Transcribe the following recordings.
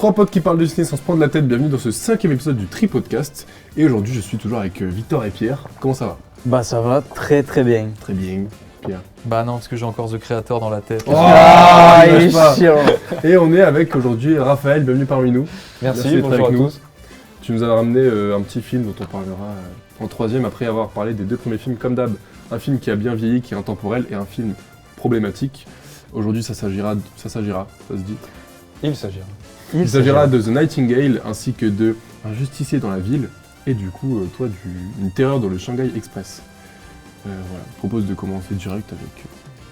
Trois potes qui parlent de ciné sans se prendre la tête, bienvenue dans ce 5e épisode du Tri-Podcast. Et aujourd'hui je suis toujours avec Victor et Pierre. Comment ça va? Bah ça va très bien. Très bien, Pierre. Bah non, parce que j'ai encore The Creator dans la tête. Il est chiant. Et on est avec aujourd'hui Raphaël, bienvenue parmi nous. Merci d'être bonjour avec à nous. tous. Tu nous as ramené un petit film dont on parlera en troisième après avoir parlé des deux premiers films comme d'hab. Un film qui a bien vieilli, qui est intemporel et un film problématique. Aujourd'hui ça s'agira, ça se dit. Il s'agira de The Nightingale ainsi que de Un justicier dans la ville et du coup, toi, une terreur dans le Shanghai Express. Voilà, je propose de commencer direct avec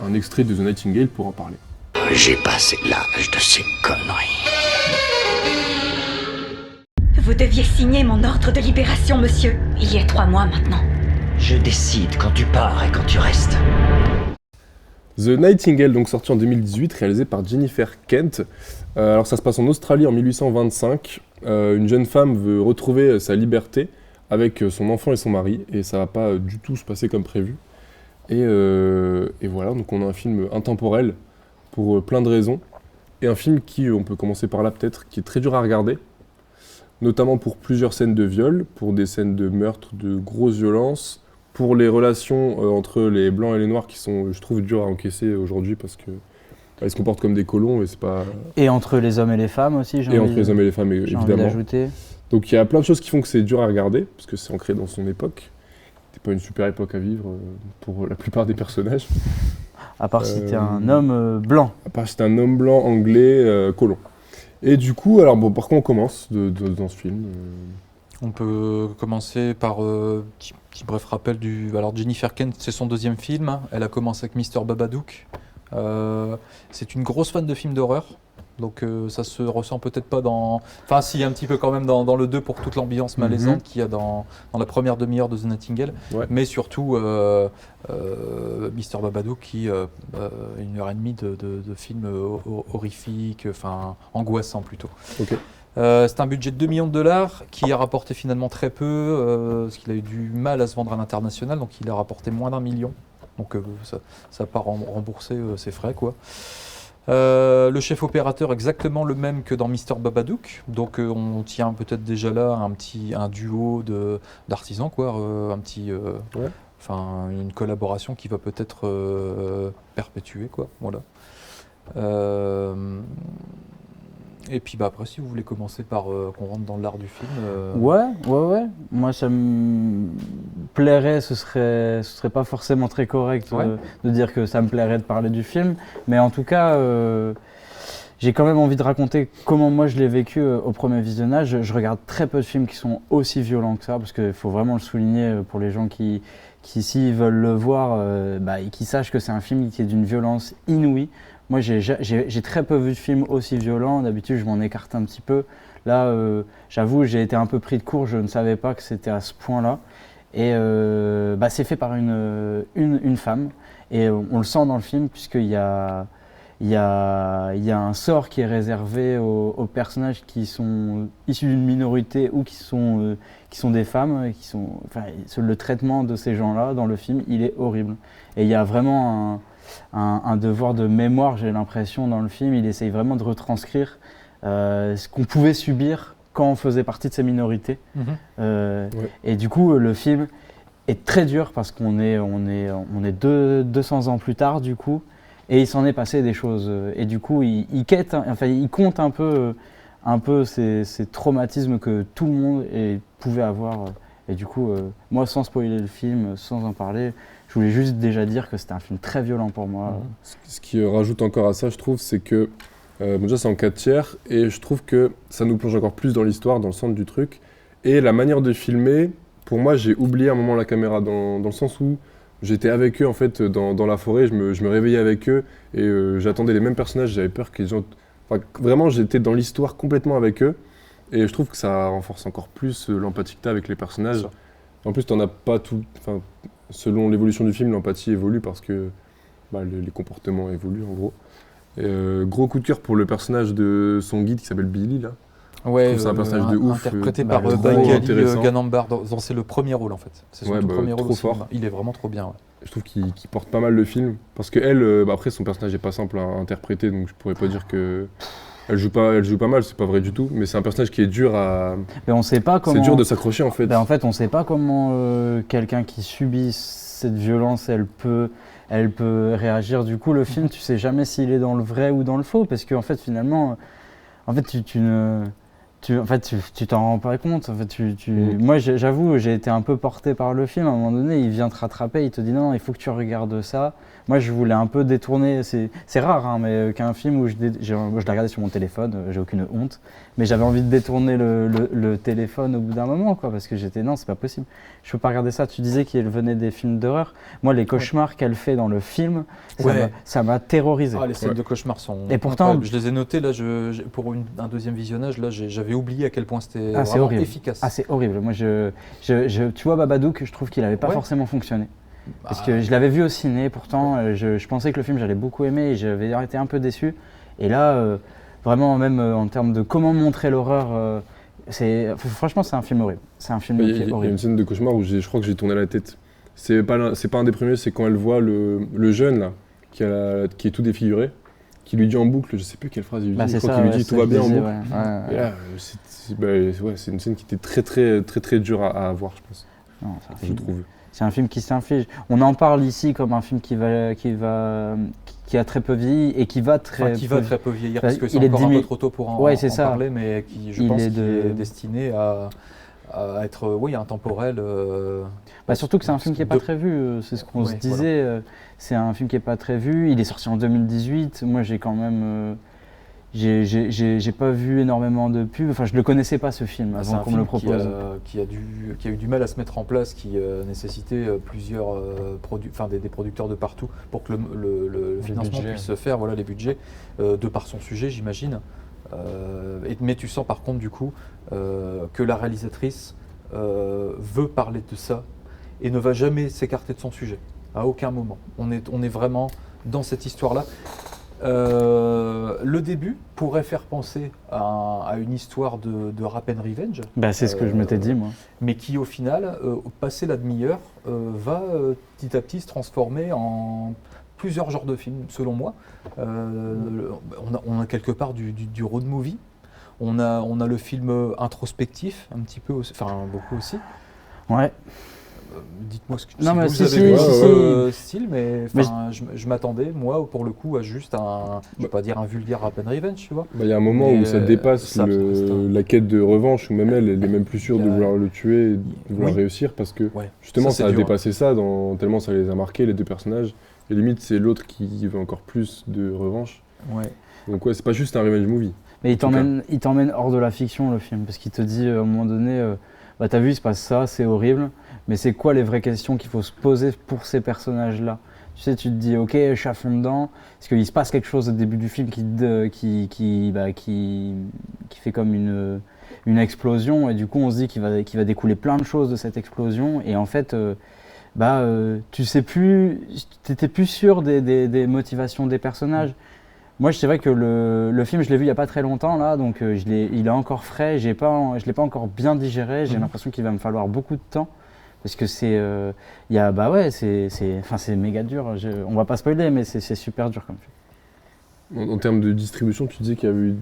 un extrait de The Nightingale pour en parler. J'ai passé l'âge de ces conneries. Vous deviez signer mon ordre de libération, monsieur. Il y a 3 mois maintenant. Je décide quand tu pars et quand tu restes. The Nightingale, donc sorti en 2018, réalisé par Jennifer Kent. Alors ça se passe en Australie en 1825. Une jeune femme veut retrouver sa liberté avec son enfant et son mari, et ça va pas du tout se passer comme prévu. Et voilà, donc on a un film intemporel pour plein de raisons, et un film qui, on peut commencer par là peut-être, qui est très dur à regarder, notamment pour plusieurs scènes de viol, pour des scènes de meurtre, de grosses violences, pour les relations entre les blancs et les noirs qui sont, je trouve, durs à encaisser aujourd'hui parce que ils se comportent comme des colons et c'est pas... Et entre les hommes et les femmes aussi, Et entre les hommes et les femmes, j'ai envie évidemment. d'ajouter. Donc il y a plein de choses qui font que c'est dur à regarder, parce que c'est ancré dans son époque. C'était pas une super époque à vivre pour la plupart des personnages. À part si t'es un homme blanc. À part si t'es un homme blanc, anglais, colon. Et du coup, alors bon, par quoi on commence dans ce film On peut commencer par petit bref rappel du... Alors Jennifer Kent, c'est son 2e film. Elle a commencé avec Mr. Babadook. C'est une grosse fan de films d'horreur. Donc ça se ressent peut-être pas dans... Enfin si, un petit peu quand même dans le 2 pour toute l'ambiance malaisante qu'il y a dans la première demi-heure de The Nightingale. Ouais. Mais surtout Mr. Babadook qui 1h30 de film horrifique, enfin angoissant plutôt. Okay. C'est un budget de 2 millions de dollars qui a rapporté finalement très peu, parce qu'il a eu du mal à se vendre à l'international, donc il a rapporté moins d'1 million. Donc ça n'a pas remboursé ses frais, quoi. Le chef opérateur exactement le même que dans Mr. Babadook, donc on tient peut-être déjà là un duo d'artisans, quoi, une collaboration qui va peut-être perpétuer, quoi, voilà. Et puis après, si vous voulez commencer par qu'on rentre dans l'art du film. Ouais. Moi, ça me plairait, ce serait pas forcément très correct de dire que ça me plairait de parler du film, mais en tout cas, j'ai quand même envie de raconter comment moi je l'ai vécu au premier visionnage. Je regarde très peu de films qui sont aussi violents que ça, parce qu'il faut vraiment le souligner pour les gens qui s'ils veulent le voir, et qui sachent que c'est un film qui est d'une violence inouïe. Moi, j'ai très peu vu de films aussi violents. D'habitude, je m'en écarte un petit peu. Là, j'avoue, j'ai été un peu pris de court. Je ne savais pas que c'était à ce point-là. Et c'est fait par une femme. Et on le sent dans le film, puisqu'il y a un sort qui est réservé aux personnages qui sont issus d'une minorité ou qui sont des femmes. Le traitement de ces gens-là dans le film, il est horrible. Et il y a vraiment un devoir de mémoire, j'ai l'impression, dans le film. Il essaye vraiment de retranscrire ce qu'on pouvait subir quand on faisait partie de ces minorités. Et du coup, le film est très dur parce qu'on est 200 ans plus tard, du coup, et il s'en est passé des choses. Et du coup, il compte un peu ces traumatismes que tout le monde pouvait avoir. Et du coup, moi, sans spoiler le film, sans en parler, je voulais juste déjà dire que c'était un film très violent pour moi. Ce qui rajoute encore à ça, je trouve, c'est que déjà c'est en 4/3 et je trouve que ça nous plonge encore plus dans l'histoire, dans le centre du truc. Et la manière de filmer, pour moi, j'ai oublié un moment la caméra dans le sens où j'étais avec eux en fait dans la forêt, je me réveillais avec eux et j'attendais les mêmes personnages, j'avais peur que les gens... Enfin, vraiment, j'étais dans l'histoire complètement avec eux et je trouve que ça renforce encore plus l'empathie que tu as avec les personnages. En plus, tu n'en as pas tout... Enfin, selon l'évolution du film, l'empathie évolue parce que les comportements évoluent en gros. Et, gros coup de cœur pour le personnage de son guide qui s'appelle Billy là. Ouais, c'est un personnage de ouf. Interprété par Bengali Ganambar dans c'est le premier rôle en fait. C'est son tout premier rôle. Trop fort. Il est vraiment trop bien. Ouais. Je trouve qu'il porte pas mal le film parce que elle, après son personnage est pas simple à interpréter donc je pourrais pas dire que Elle joue pas mal, c'est pas vrai du tout, mais c'est un personnage qui est dur à. Mais on sait pas comment. C'est dur de s'accrocher en fait. En fait, on sait pas comment quelqu'un qui subit cette violence, elle peut réagir. Du coup, le film, tu sais jamais s'il est dans le vrai ou dans le faux, parce qu'en fait, finalement, en fait, tu t'en rends pas compte. En fait, Moi, j'avoue, j'ai été un peu porté par le film. À un moment donné, il vient te rattraper, il te dit non, il faut que tu regardes ça. Moi, je voulais un peu détourner. C'est rare, hein, mais qu'un film où je l'ai regardé sur mon téléphone, j'ai aucune honte. Mais j'avais envie de détourner le téléphone au bout d'un moment, quoi, parce que j'étais non, c'est pas possible. Je peux pas regarder ça. Tu disais qu'il venait des films d'horreur. Moi, les cauchemars qu'elle fait dans le film, ça m'a terrorisé. Ah, les scènes de cauchemars sont. Et pourtant, incroyables. Je les ai notées là. Pour un deuxième visionnage, là, j'avais oublié à quel point c'était vraiment efficace. Ah, c'est horrible. Moi, tu vois, Babadook, je trouve qu'il avait pas forcément fonctionné. Parce que je l'avais vu au ciné, pourtant, je pensais que le film, j'allais beaucoup aimer et j'avais été un peu déçu. Et là, vraiment, même en termes de comment montrer l'horreur, franchement, c'est un film horrible. C'est un film qui est horrible. Il y a une scène de cauchemar où je crois que j'ai tourné la tête. C'est pas un des premiers, c'est quand elle voit le jeune là, qui est tout défiguré, qui lui dit en boucle, je sais plus quelle phrase il lui dit, je crois qu'il lui dit tout va bien en boucle. Et là, c'est une scène qui était très dure à voir, je pense. Non, je trouve. C'est un film qui s'inflige. On en parle ici comme un film qui a très peu vieilli et qui va très peu vieillir, parce que c'est encore un peu trop tôt pour en parler, mais qui, je pense, est destiné à être intemporel. Surtout que c'est un film qui n'est pas très vu, c'est ce qu'on se disait. Voilà. C'est un film qui n'est pas très vu. Il est sorti en 2018. Moi, j'ai quand même. J'ai pas vu énormément de pubs. Enfin, je le connaissais pas ce film avant qu'on me le propose. Qui a eu du mal à se mettre en place, qui nécessitait plusieurs des producteurs de partout pour que le financement puisse se faire. Voilà les budgets de par son sujet, j'imagine. Mais tu sens par contre du coup que la réalisatrice veut parler de ça et ne va jamais s'écarter de son sujet à aucun moment. On est vraiment dans cette histoire-là. Le début pourrait faire penser à une histoire de Rap and Revenge. C'est ce que je m'étais dit, moi. Mais qui, au final, passé la demi-heure, va petit à petit se transformer en plusieurs genres de films, selon moi. On a quelque part du road movie. On a le film introspectif, un petit peu, beaucoup aussi. Ouais. Dites-moi ce que vous avez vu style, mais je m'attendais, moi, pour le coup, à juste je vais pas dire un vulgaire Rap and Revenge, tu vois. Il y a un moment où ça dépasse la quête de revanche, où même elle est même plus sûre de vouloir le tuer et de vouloir réussir, parce que justement, ça a dépassé ça, tellement ça les a marqués, les deux personnages. Et limite, c'est l'autre qui veut encore plus de revanche. Ouais. Donc c'est pas juste un revenge movie. Mais il t'emmène hors de la fiction, le film, parce qu'il te dit, à un moment donné, t'as vu, il se passe ça, c'est horrible. Mais c'est quoi les vraies questions qu'il faut se poser pour ces personnages-là? Tu sais, tu te dis, ok, je suis à fond dedans, parce qu'il se passe quelque chose au début du film qui fait comme une explosion, et du coup on se dit qu'il va découler plein de choses de cette explosion, et en fait, tu sais plus, t'étais plus sûr des motivations des personnages. Moi, c'est vrai que le film, je l'ai vu il n'y a pas très longtemps, là, donc il est encore frais, je ne l'ai pas encore bien digéré, j'ai l'impression qu'il va me falloir beaucoup de temps. Parce que c'est méga dur. On va pas spoiler, mais c'est super dur comme film. En termes de distribution, tu disais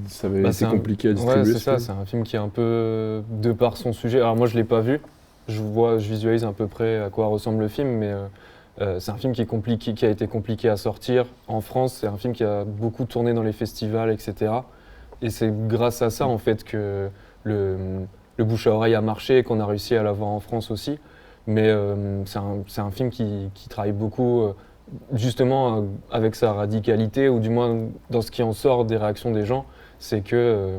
ça avait été compliqué à distribuer. Ouais, c'est ça. C'est un film qui est un peu de par son sujet. Alors moi, je l'ai pas vu. Je visualise à peu près à quoi ressemble le film, mais c'est un film qui a été compliqué à sortir en France. C'est un film qui a beaucoup tourné dans les festivals, etc. Et c'est grâce à ça en fait que le bouche à oreille a marché et qu'on a réussi à l'avoir en France aussi. Mais c'est un film qui travaille beaucoup justement avec sa radicalité, ou du moins dans ce qui en sort des réactions des gens, c'est que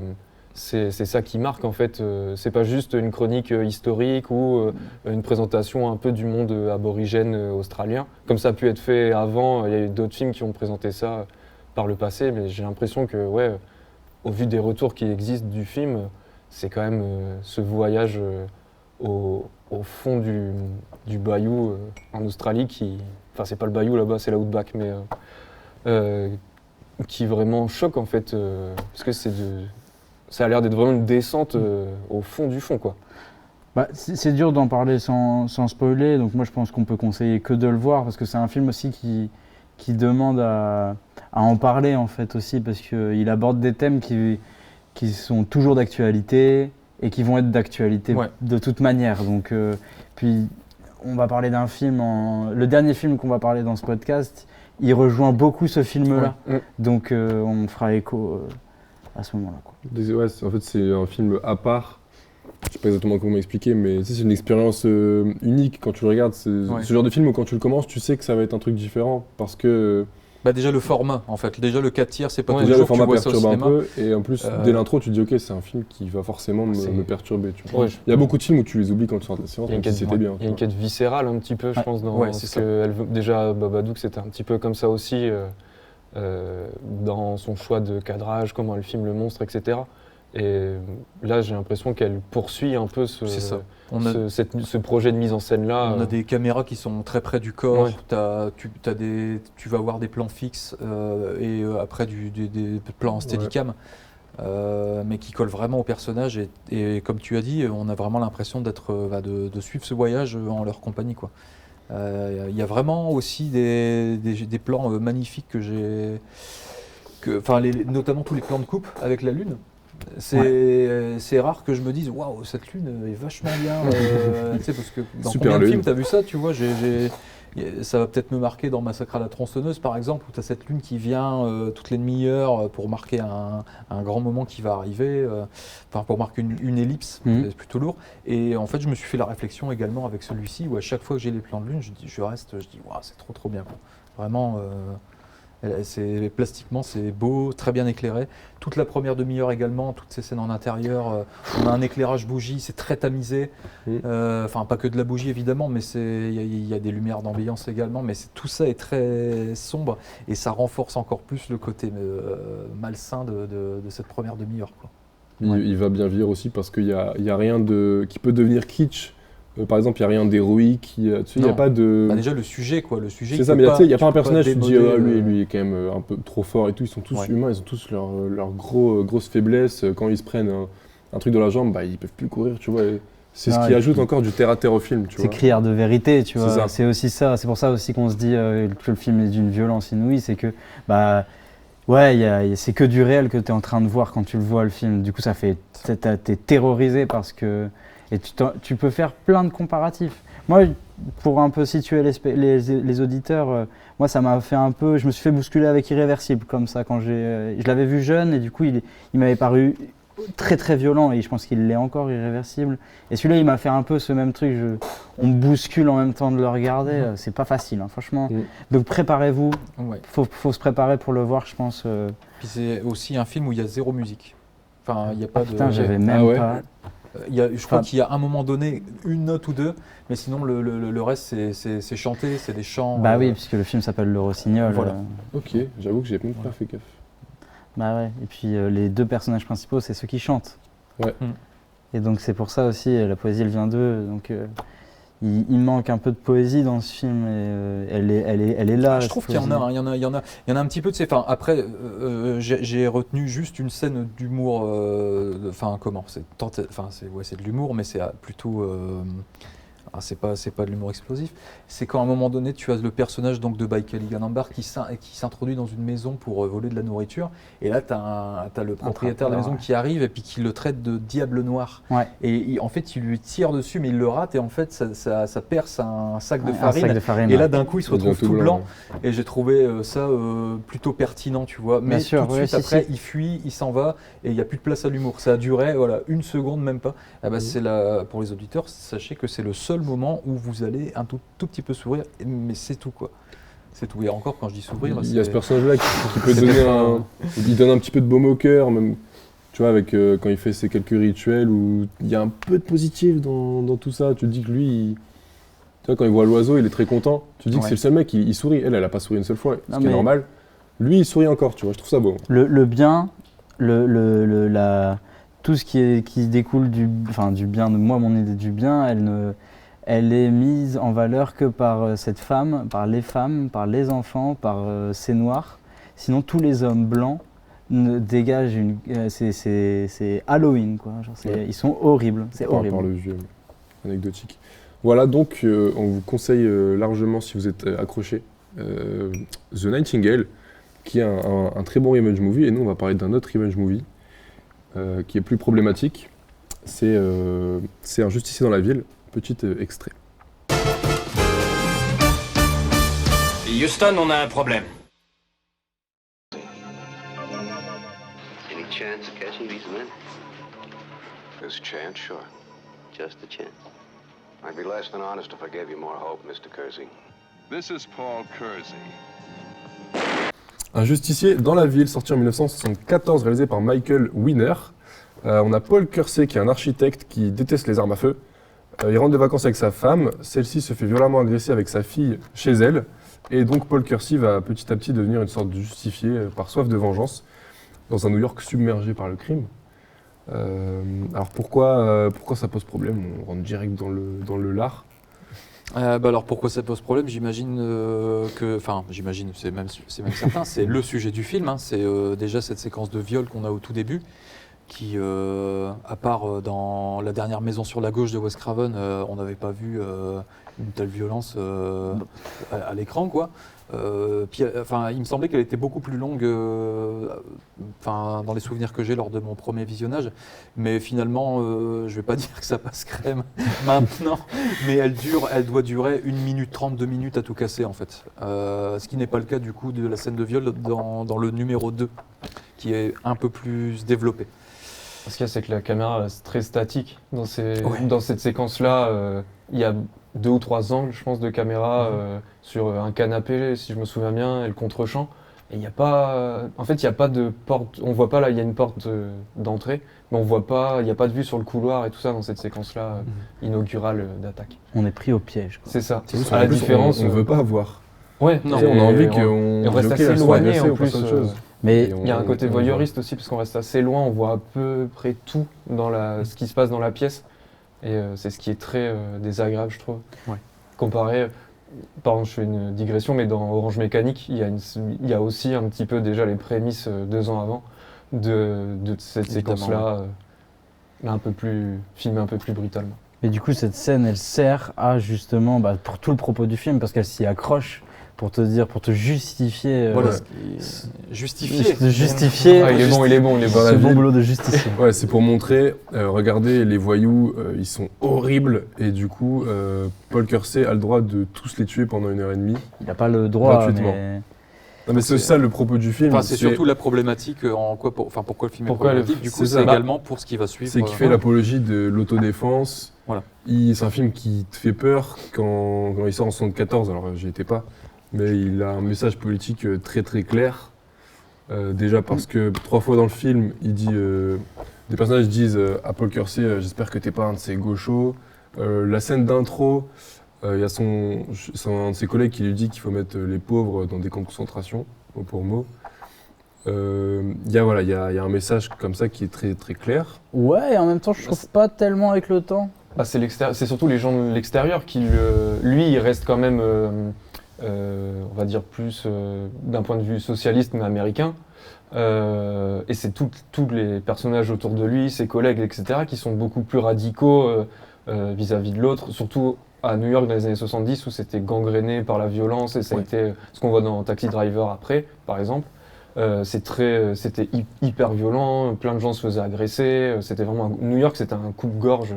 c'est ça qui marque en fait. C'est pas juste une chronique historique ou une présentation un peu du monde aborigène australien. Comme ça a pu être fait avant, il y a eu d'autres films qui ont présenté ça par le passé, mais j'ai l'impression que au vu des retours qui existent du film, c'est quand même ce voyage au fond du bayou en Australie enfin c'est pas le bayou là-bas, c'est l'outback, mais qui vraiment choque en fait, parce que ça a l'air d'être vraiment une descente au fond du fond, quoi. C'est dur d'en parler sans spoiler, donc moi je pense qu'on peut conseiller que de le voir, parce que c'est un film aussi qui demande à à en parler en fait aussi, parce qu'il aborde des thèmes qui sont toujours d'actualité et qui vont être d'actualité de toute manière. Donc, puis on va parler d'un film, le dernier film qu'on va parler dans ce podcast, il rejoint beaucoup ce film-là. Donc on fera écho à ce moment-là, quoi. Ouais, en fait, c'est un film à part. Je sais pas exactement comment m'expliquer, mais c'est une expérience unique quand tu le regardes. C'est ce genre de film où quand tu le commences, tu sais que ça va être un truc différent parce que. Bah déjà le format en fait, déjà le 4 tiers c'est pas déjà le toujours format que tu vois ça au perturbe un cinéma. peu et en plus dès l'intro tu te dis ok c'est un film qui va forcément me perturber. Tu vois. Ouais, il y a beaucoup de films où tu les oublies quand tu sors de la séance, même si c'était bien. Il y a une quête viscérale un petit peu je pense dans c'est ce que déjà Babadook c'était un petit peu comme ça aussi dans son choix de cadrage, comment elle filme le monstre, etc. Et là j'ai l'impression qu'elle poursuit un peu ce projet de mise en scène là. On a des caméras qui sont très près du corps, tu vas voir des plans fixes et après des plans en steadicam, mais qui collent vraiment au personnage et comme tu as dit, on a vraiment l'impression de suivre ce voyage en leur compagnie, quoi. Il y a vraiment aussi des plans magnifiques notamment tous les plans de coupe avec la lune. C'est rare que je me dise waouh cette lune est vachement bien tu sais parce que dans combien de films t'as vu ça, tu vois, ça va peut-être me marquer dans Massacre à la tronçonneuse par exemple où t'as cette lune qui vient toutes les demi-heures pour marquer un grand moment qui va arriver, pour marquer une ellipse, c'est plutôt lourd. Et en fait je me suis fait la réflexion également avec celui-ci où à chaque fois que j'ai les plans de lune je dis waouh c'est trop bien quoi. Vraiment plastiquement c'est beau, très bien éclairé. Toute la première demi-heure également, toutes ces scènes en intérieur, on a un éclairage bougie, c'est très tamisé. Enfin pas que de la bougie évidemment, mais il y a des lumières d'ambiance également, mais tout ça est très sombre et ça renforce encore plus le côté malsain de cette première demi-heure, quoi. Il va bien vieillir aussi parce qu'il y a rien qui peut devenir kitsch. Par exemple, il n'y a rien d'héroïque, il n'y a pas de. Bah déjà le sujet, quoi. Le sujet. C'est ça, mais il n'y a pas un personnage qui dit lui est quand même un peu trop fort et tout. Ils sont tous humains, ils ont tous leurs grosses faiblesses. Quand ils se prennent un truc dans la jambe, bah, ils peuvent plus courir, tu vois. C'est ce qui ajoute encore du terre-à-terre au film, tu vois. C'est criard de vérité, tu vois. C'est aussi ça. C'est pour ça aussi qu'on se dit que le film est d'une violence inouïe. C'est que, c'est que du réel que tu es en train de voir quand tu le vois, le film. Du coup, t'es terrorisé parce que. Et tu peux faire plein de comparatifs. Moi, pour un peu situer les auditeurs, moi ça m'a fait un peu. Je me suis fait bousculer avec Irréversible comme ça quand je l'avais vu jeune et du coup il m'avait paru très très violent et je pense qu'il l'est encore, Irréversible. Et celui-là il m'a fait un peu ce même truc. On me bouscule en même temps de le regarder. C'est pas facile, hein, franchement. Donc préparez-vous. Faut se préparer pour le voir, je pense. Puis c'est aussi un film où il y a zéro musique. Enfin, il n'y a pas de. Putain, j'avais même pas. Je crois qu'il y a un moment donné une note ou deux, mais sinon le reste c'est chanté, c'est des chants. Bah oui, puisque le film s'appelle Le Rossignol. Voilà. Ok, j'avoue que j'ai même pas fait gaffe. Bah ouais, et puis les deux personnages principaux, c'est ceux qui chantent. Ouais. Et donc c'est pour ça aussi, la poésie elle vient d'eux. Donc il manque un peu de poésie dans ce film et elle est là. Je trouve qu'il y en a, il y en a un petit peu de ces. Enfin, après, j'ai retenu juste une scène d'humour. Enfin, comment c'est de l'humour, mais c'est plutôt. C'est pas de l'humour explosif. C'est quand à un moment donné, tu as le personnage donc de Baïk Ali Ganambar qui s'introduit dans une maison pour voler de la nourriture. Et là, tu as le propriétaire de la maison qui arrive et puis qui le traite de diable noir. Ouais. Et en fait, il lui tire dessus, mais il le rate. Et en fait, ça perce un sac de farine. Et là, d'un coup, il se retrouve tout blanc. Et j'ai trouvé ça plutôt pertinent, tu vois. Mais tout de suite, après, il fuit, il s'en va. Et il n'y a plus de place à l'humour. Ça a duré une seconde, même pas. C'est pour les auditeurs, sachez que c'est le seul moment où vous allez un tout petit peu sourire, mais c'est tout, quoi. C'est tout. Et encore, quand je dis sourire, il y a ce personnage-là qui peut donner il donne un petit peu de baume au cœur, même, tu vois, avec quand il fait ses quelques rituels où il y a un peu de positif dans tout ça. Tu te dis que lui, tu vois, quand il voit l'oiseau, il est très content. Tu te dis que c'est le seul mec, il sourit. Elle a pas souri une seule fois, ce qui est normal. Lui, il sourit encore, tu vois. Je trouve ça beau. Le bien, tout ce qui découle du bien, moi, mon idée du bien, elle est mise en valeur que par cette femme, par les enfants, par ces noirs. Sinon, tous les hommes blancs dégagent c'est Halloween, quoi. Genre, ils sont horribles, c'est horrible. Par le vieux, anecdotique. Voilà, donc on vous conseille largement, si vous êtes accroché, The Nightingale, qui est un très bon revenge movie. Et nous, on va parler d'un autre revenge movie qui est plus problématique. C'est Un justicier dans la ville. Petit extrait. Houston, on a un problème. Any chance of catching these men? There's a chance, sure. Just a chance. I'd be less than honest if I gave you more hope, Mr. Kersey. This is Paul Kersey. Un justicier dans la ville, sorti en 1974, réalisé par Michael Winner. On a Paul Kersey qui est un architecte qui déteste les armes à feu. Il rentre de vacances avec sa femme, celle-ci se fait violemment agresser avec sa fille chez elle. Et donc Paul Kersey va petit à petit devenir une sorte de justicier par soif de vengeance dans un New York submergé par le crime. Alors pourquoi ça pose problème? On rentre direct dans le lard. Alors pourquoi ça pose problème? J'imagine c'est même certain, c'est le sujet du film, hein. C'est déjà cette séquence de viol qu'on a au tout début, qui, à part dans La dernière maison sur la gauche de Wes Craven, on n'avait pas vu une telle violence à l'écran, quoi. Il me semblait qu'elle était beaucoup plus longue dans les souvenirs que j'ai lors de mon premier visionnage, mais finalement je vais pas dire que ça passe crème maintenant, mais elle doit durer 1 minute 30, 2 minutes à tout casser en fait, ce qui n'est pas le cas du coup de la scène de viol dans le numéro 2 qui est un peu plus développé. Ce qu'il y a, c'est que la caméra est très statique. Dans cette séquence-là, il y a 2 ou 3 angles, je pense, de caméra sur un canapé, si je me souviens bien, et le contre-champ. Et il n'y a pas... En fait, il n'y a pas de porte... On voit pas, là, il y a une porte d'entrée, mais on voit pas... Il n'y a pas de vue sur le couloir et tout ça dans cette séquence-là inaugurale d'attaque. On est pris au piège, quoi. C'est ça. À la différence, on ne veut pas voir. Ouais. Non, on a envie qu'on... On reste assez éloigné en plus. Mais il y a un côté voyeuriste aussi, parce qu'on reste assez loin, on voit à peu près tout dans ce qui se passe dans la pièce. Et c'est ce qui est très désagréable, je trouve. Ouais. Comparé, pardon, je fais une digression, mais dans Orange Mécanique, il y a aussi un petit peu déjà les prémices 2 ans avant de cette séquence-là, filmée un peu plus brutalement. Mais du coup, cette scène, elle sert à justement, pour tout le propos du film, parce qu'elle s'y accroche pour te justifier. Voilà, justifier. Ah, il est bon. C'est bon boulot de justicier. Ouais, c'est pour montrer, regardez, les voyous, ils sont horribles, et du coup, Paul Kersey a le droit de tous les tuer pendant 1h30. Il n'a pas le droit, gratuitement. Non, mais c'est ça le propos du film. C'est surtout la problématique, pourquoi le film est problématique, du coup, c'est ça. également pour ce qui va suivre. C'est qu'il fait l'apologie de l'autodéfense. Voilà. C'est un film qui te fait peur quand il sort en 74, alors j'y étais pas, mais il a un message politique très très clair. Déjà parce que 3 fois dans le film, il dit, des personnages disent à Paul Kersey, j'espère que t'es pas un de ces gauchos. La scène d'intro, il y a un de ses collègues qui lui dit qu'il faut mettre les pauvres dans des camps de concentration, mot pour mot. Il y a un message comme ça qui est très très clair. Ouais, et en même temps, je trouve pas tellement avec le temps. C'est surtout les gens de l'extérieur qui, lui, il reste quand même, on va dire plus d'un point de vue socialiste mais américain. Et c'est tous les personnages autour de lui, ses collègues, etc., qui sont beaucoup plus radicaux vis-à-vis de l'autre, surtout à New York dans les années 70 où c'était gangréné par la violence et ça a été ce qu'on voit dans Taxi Driver après, par exemple. C'était hyper violent, plein de gens se faisaient agresser. New York, c'était un coupe-gorge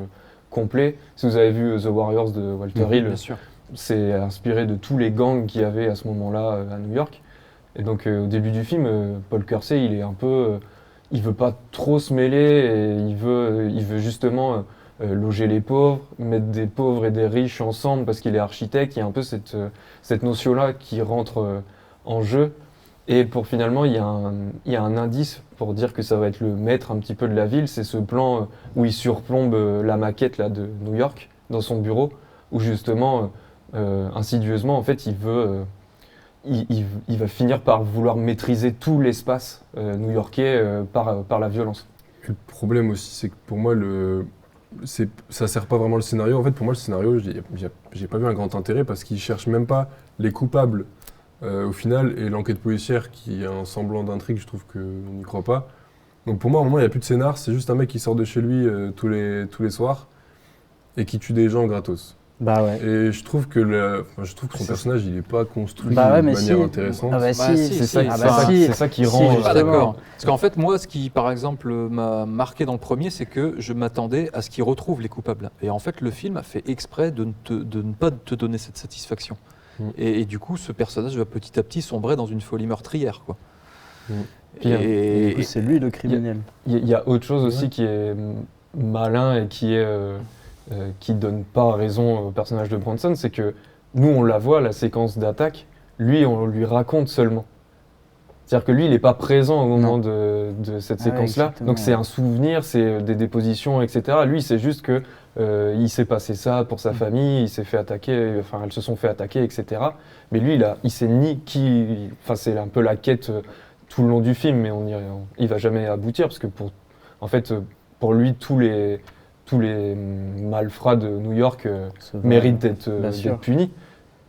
complet. Si vous avez vu The Warriors de Walter Hill, c'est inspiré de tous les gangs qu'il y avait à ce moment-là à New York. Et donc au début du film, Paul Kersey, il est un peu, il veut pas trop se mêler et il veut justement loger les pauvres, mettre des pauvres et des riches ensemble parce qu'il est architecte. Il y a un peu cette notion-là qui rentre en jeu. Et finalement, il y a un indice pour dire que ça va être le maître un petit peu de la ville, c'est ce plan où il surplombe la maquette là, de New York dans son bureau, où justement, insidieusement, en fait, il va finir par vouloir maîtriser tout l'espace new-yorkais par la violence. Et le problème aussi, c'est que pour moi, ça sert pas vraiment le scénario. En fait, pour moi, le scénario, j'ai pas vu un grand intérêt parce qu'il cherche même pas les coupables. Au final, et l'enquête policière qui a un semblant d'intrigue, je trouve qu'on n'y croit pas. Donc pour moi, à un moment, il n'y a plus de scénar, c'est juste un mec qui sort de chez lui tous les soirs et qui tue des gens gratos. Bah ouais. Et je trouve que son personnage, il est pas construit Bah ouais, de mais manière si. intéressante. Ah bah Bah, si, si, c'est si. ça, Ah bah bah si. c'est ça qui Si, rend. Je suis justement. pas d'accord. Parce qu'en fait, moi, ce qui, par exemple, m'a marqué dans le premier, c'est que je m'attendais à ce qu'il retrouve les coupables. Et en fait, le film a fait exprès de ne pas te donner cette satisfaction. Et du coup, ce personnage va petit à petit sombrer dans une folie meurtrière, quoi. Puis, Et du coup, c'est lui le criminel. Il y a autre chose aussi qui est malin et qui donne pas raison au personnage de Bronson, c'est que nous on la voit, la séquence d'attaque, lui on lui raconte seulement. C'est-à-dire que lui il n'est pas présent au moment de cette Ah ouais, séquence-là, exactement, donc c'est ouais. un souvenir, c'est des dépositions, etc. Lui c'est juste que il s'est passé ça pour sa famille, il s'est fait attaquer, enfin elles se sont fait attaquer, etc. Mais lui il sait ni qui, enfin c'est un peu la quête tout le long du film, mais il va jamais aboutir parce que pour lui tous les malfrats de New York méritent d'être punis.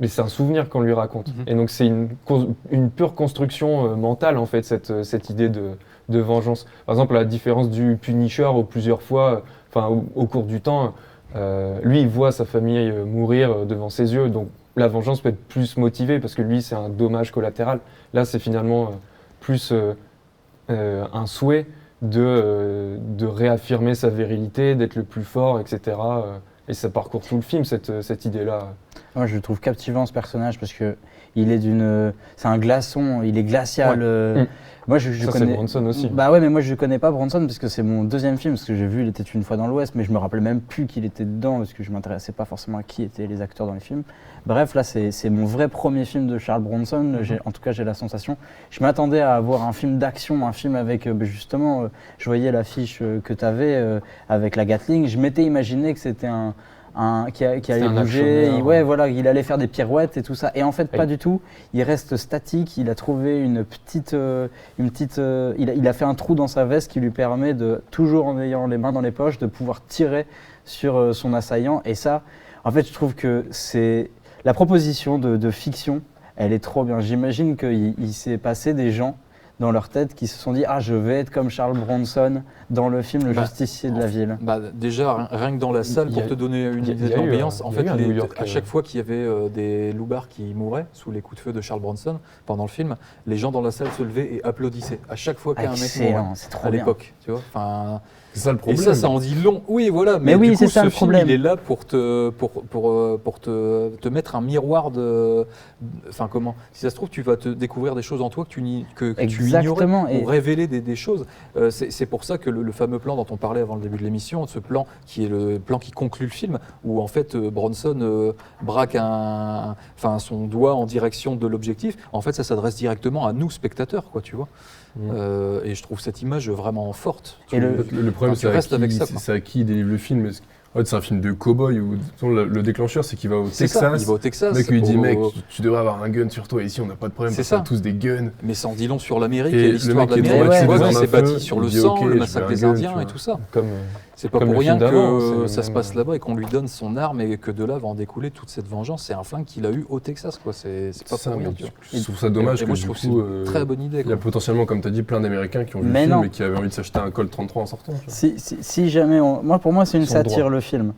Mais c'est un souvenir qu'on lui raconte. Et donc c'est une pure construction mentale en fait cette idée de vengeance. Par exemple, à la différence du Punisher où plusieurs fois, au cours du temps, lui il voit sa famille mourir devant ses yeux, donc la vengeance peut être plus motivée parce que lui c'est un dommage collatéral. Là c'est finalement plus un souhait de réaffirmer sa virilité, d'être le plus fort, etc. Et ça parcourt tout le film, cette idée-là. Moi, je le trouve captivant, ce personnage, parce que c'est un glaçon, il est glacial. Ouais. Moi, je Ça, connais. c'est Bronson aussi. Bah ouais, mais moi, je connais pas Bronson parce que c'est mon deuxième film, parce que j'ai vu Il était une fois dans l'Ouest, mais je me rappelais même plus qu'il était dedans, parce que je m'intéressais pas forcément à qui étaient les acteurs dans les films. Bref, là, c'est mon vrai premier film de Charles Bronson. En tout cas, j'ai la sensation. Je m'attendais à avoir un film d'action, un film avec, justement, je voyais l'affiche que tu avais avec la Gatling. Je m'étais imaginé que c'était qui allait bouger, ouais, voilà, il allait faire des pirouettes et tout ça. Et en fait, pas du tout. Il reste statique. Il a trouvé il a fait un trou dans sa veste qui lui permet de, toujours en ayant les mains dans les poches, de pouvoir tirer sur son assaillant. Et ça, en fait, je trouve que c'est la proposition de fiction. Elle est trop bien. J'imagine qu'il s'est passé des gens dans leur tête qui se sont dit « Ah, je vais être comme Charles Bronson dans le film Le Justicier de la Ville ». Déjà, rien que dans la salle, pour te donner une idée de l'ambiance, en fait, à chaque fois qu'il y avait des loupards qui mouraient sous les coups de feu de Charles Bronson pendant le film, les gens dans la salle se levaient et applaudissaient à chaque fois qu'un mec mourait à l'époque. Tu vois, c'est ça le problème. Et ça en dit long. Oui, voilà. Mais oui, du coup, c'est ça ce le film, problème. il est là pour te mettre un miroir de. Enfin, comment ? Si ça se trouve, tu vas te découvrir des choses en toi que tu ignorais, ou révéler des choses. C'est pour ça que le fameux plan dont on parlait avant le début de l'émission, ce plan qui est le plan qui conclut le film, où en fait Bronson braque son doigt en direction de l'objectif. En fait, ça s'adresse directement à nous spectateurs, quoi, tu vois. Et je trouve cette image vraiment forte. Le problème, c'est à qui il délivre le film. En fait, c'est un film de cow-boy où le déclencheur, c'est qu'il va au Texas. Il va au Texas. Le mec lui dit, mec, tu devrais avoir un gun sur toi. Ici, on n'a pas de problème. On a tous des guns. Mais ça en dit long sur l'Amérique et l'histoire de l'Amérique. Tu vois, c'est bâti sur le sang, le massacre des Indiens et tout ça. C'est pas pour rien que ça se passe là-bas et qu'on lui donne son arme et que de là va en découler toute cette vengeance. C'est un flingue qu'il a eu au Texas, quoi. C'est pas pour rien. Je trouve ça dommage que du coup, très bonne idée. Il y a potentiellement, comme tu as dit, plein d'Américains qui ont vu le film et qui avaient envie de s'acheter un Colt 33 en sortant. Si jamais, pour moi, c'est une satire, le film.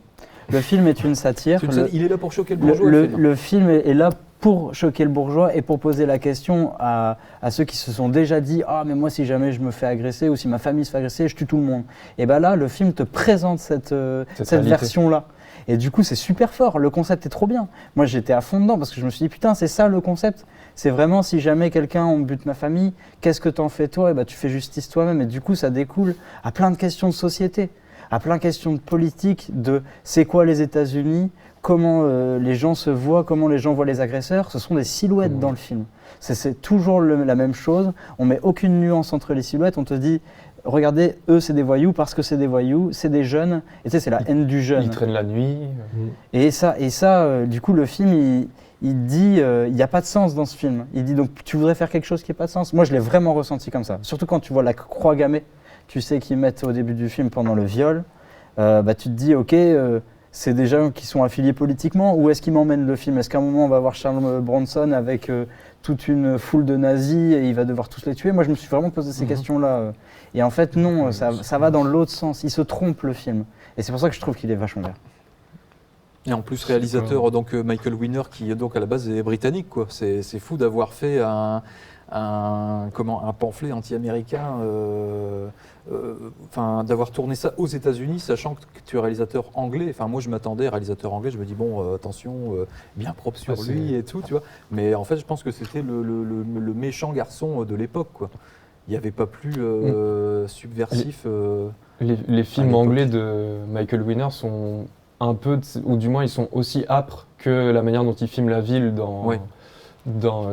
Le film est une satire. Il est là pour choquer le bourgeois. Le film est là pour choquer le bourgeois et pour poser la question à ceux qui se sont déjà dit « Ah, mais moi, si jamais je me fais agresser ou si ma famille se fait agresser, je tue tout le monde. » Et bien là, le film te présente cette version-là. Et du coup, c'est super fort. Le concept est trop bien. Moi, j'étais à fond dedans parce que je me suis dit « Putain, c'est ça le concept. C'est vraiment si jamais on bute ma famille, qu'est-ce que t'en fais toi ?» Et tu fais justice toi-même. Et du coup, ça découle à plein de questions de société, à plein de questions de politique, de c'est quoi les États-Unis, comment les gens se voient, comment les gens voient les agresseurs. Ce sont des silhouettes dans le film. C'est toujours la même chose. On met aucune nuance entre les silhouettes. On te dit, regardez, eux c'est des voyous parce que c'est des voyous, c'est des jeunes. Et tu sais, c'est la haine du jeune. Ils traînent la nuit. Et ça, du coup, le film, il dit, il n'y a pas de sens dans ce film. Il dit donc, tu voudrais faire quelque chose qui n'a pas de sens. Moi, je l'ai vraiment ressenti comme ça. Surtout quand tu vois la croix gammée. Tu sais qu'ils mettent au début du film pendant le viol, tu te dis ok, c'est des gens qui sont affiliés politiquement, où est-ce qu'ils m'emmènent le film ? Est-ce qu'à un moment on va voir Charles Bronson avec toute une foule de nazis et il va devoir tous les tuer ? Moi je me suis vraiment posé ces questions-là. Et en fait non, ça va dans l'autre sens, il se trompe le film. Et c'est pour ça que je trouve qu'il est vachement bien. Et en plus réalisateur donc Michael Winner qui donc à la base est britannique quoi. C'est fou d'avoir fait un pamphlet anti-américain, d'avoir tourné ça aux États-Unis, sachant que tu es réalisateur anglais. Enfin moi je m'attendais réalisateur anglais, je me dis bon attention bien propre sur lui et tout tu vois. Mais en fait je pense que c'était le méchant garçon de l'époque quoi. Il n'y avait pas plus subversif. Les films anglais de Michael Winner sont un peu, ou du moins ils sont aussi âpres que la manière dont il filme la ville dans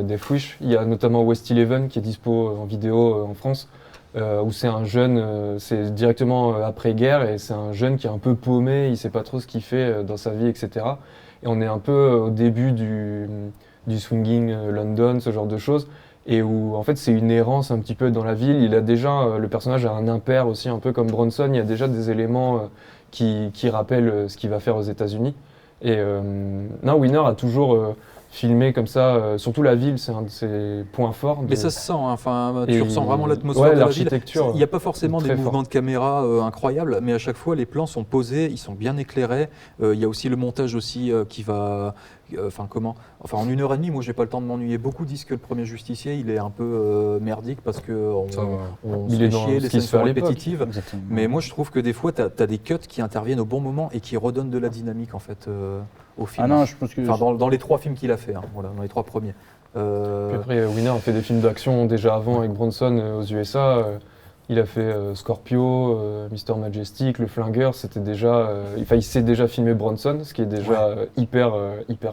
Death Wish. Il y a notamment West Eleven qui est dispo en vidéo en France, où c'est un jeune, c'est directement après-guerre, et c'est un jeune qui est un peu paumé, il ne sait pas trop ce qu'il fait dans sa vie, etc. Et on est un peu au début du swinging London, ce genre de choses, et où en fait c'est une errance un petit peu dans la ville. Il a déjà, le personnage a un impair aussi, un peu comme Bronson, il y a déjà des éléments qui rappellent ce qu'il va faire aux États-Unis. Et Winner a toujours filmé comme ça, surtout la ville, c'est un de ses points forts. Mais ça se sent, hein. Tu ressens vraiment l'atmosphère de la ville. Il n'y a pas forcément des mouvements de caméra incroyables, mais à chaque fois les plans sont posés, ils sont bien éclairés. Il y a aussi le montage aussi qui va... en 1h30, moi j'ai pas le temps de m'ennuyer. Beaucoup disent que le premier Justicier il est un peu merdique parce qu'on se fait chier, les scènes sont répétitives. Mais moi je trouve que des fois tu as des cuts qui interviennent au bon moment et qui redonnent de la dynamique en fait au film. Ah non, je pense que dans les 3 films qu'il a fait, dans les 3 premiers. Puis après Winner a fait des films d'action déjà avant avec Bronson aux USA. Il a fait Scorpio, Mr. Majestic, Le Flingueur, c'était déjà... il s'est déjà filmé Bronson, ce qui est déjà hyper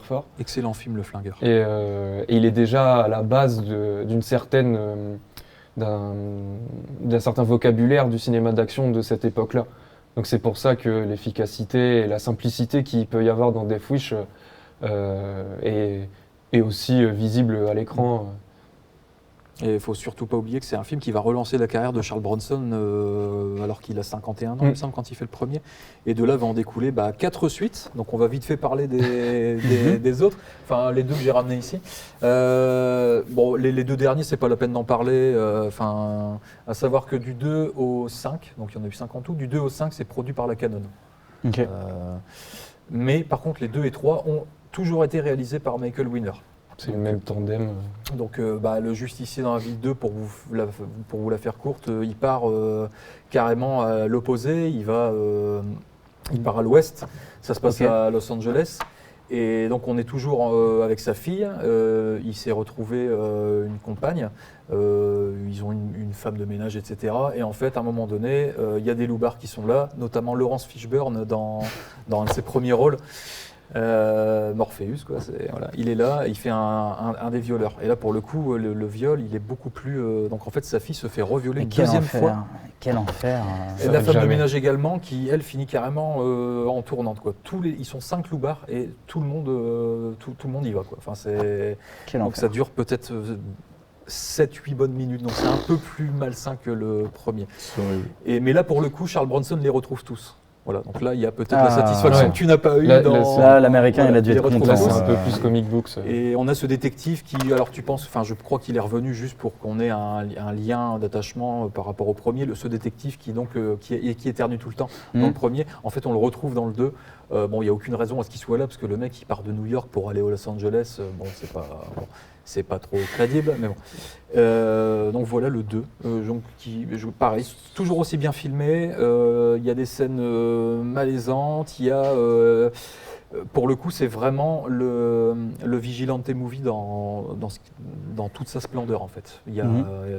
fort. Excellent film, Le Flingueur. Et il est déjà à la base d'un certain vocabulaire du cinéma d'action de cette époque-là. Donc c'est pour ça que l'efficacité et la simplicité qu'il peut y avoir dans Death Wish est aussi visible à l'écran. Et il ne faut surtout pas oublier que c'est un film qui va relancer la carrière de Charles Bronson alors qu'il a 51 ans, il me semble, quand il fait le premier. Et de là va en découler 4 suites. Donc on va vite fait parler des autres. Enfin, les 2 que j'ai ramenés ici. Les 2 derniers, c'est pas la peine d'en parler. À savoir que du 2 au 5, donc il y en a eu 5 en tout, du 2 au 5, c'est produit par la Canon. Okay. Mais par contre, les 2 et 3 ont toujours été réalisés par Michael Winner. C'est le même tandem. Donc le Justicier dans la ville 2, pour vous la faire courte, il part carrément à l'opposé, il part à l'ouest, ça se passe à Los Angeles. Et donc on est toujours avec sa fille, il s'est retrouvé une compagne, ils ont une femme de ménage, etc. Et en fait, à un moment donné, il y a des loupards qui sont là, notamment Laurence Fishburne dans un de ses premiers rôles. Morpheus, quoi, il est là, il fait un des violeurs. Et là, pour le coup, le viol, il est beaucoup plus. Donc en fait, sa fille se fait revioler une deuxième fois. Quel enfer. Et la femme de ménage également, qui elle finit carrément en tournante, quoi. Ils sont 5 loupards et tout le monde y va, quoi. Enfin, donc ça dure peut-être 7-8 bonnes minutes, donc c'est un peu plus malsain que le premier. Mais là, pour le coup, Charles Bronson les retrouve tous. Voilà, donc là, il y a peut-être la satisfaction que tu n'as pas eue. Là, l'américain, il a dû être content. C'est un peu plus comic books. Et on a ce détective qui, alors tu penses, je crois qu'il est revenu juste pour qu'on ait un lien d'attachement par rapport au premier. Ce détective qui éternue tout le temps dans le premier, en fait, on le retrouve dans le 2. Il n'y a aucune raison à ce qu'il soit là, parce que le mec, il part de New York pour aller au Los Angeles. C'est pas trop crédible, mais bon. Donc voilà le 2, pareil, toujours aussi bien filmé, il y a des scènes malaisantes, il y a, pour le coup c'est vraiment le vigilante movie dans toute sa splendeur en fait. Il y a,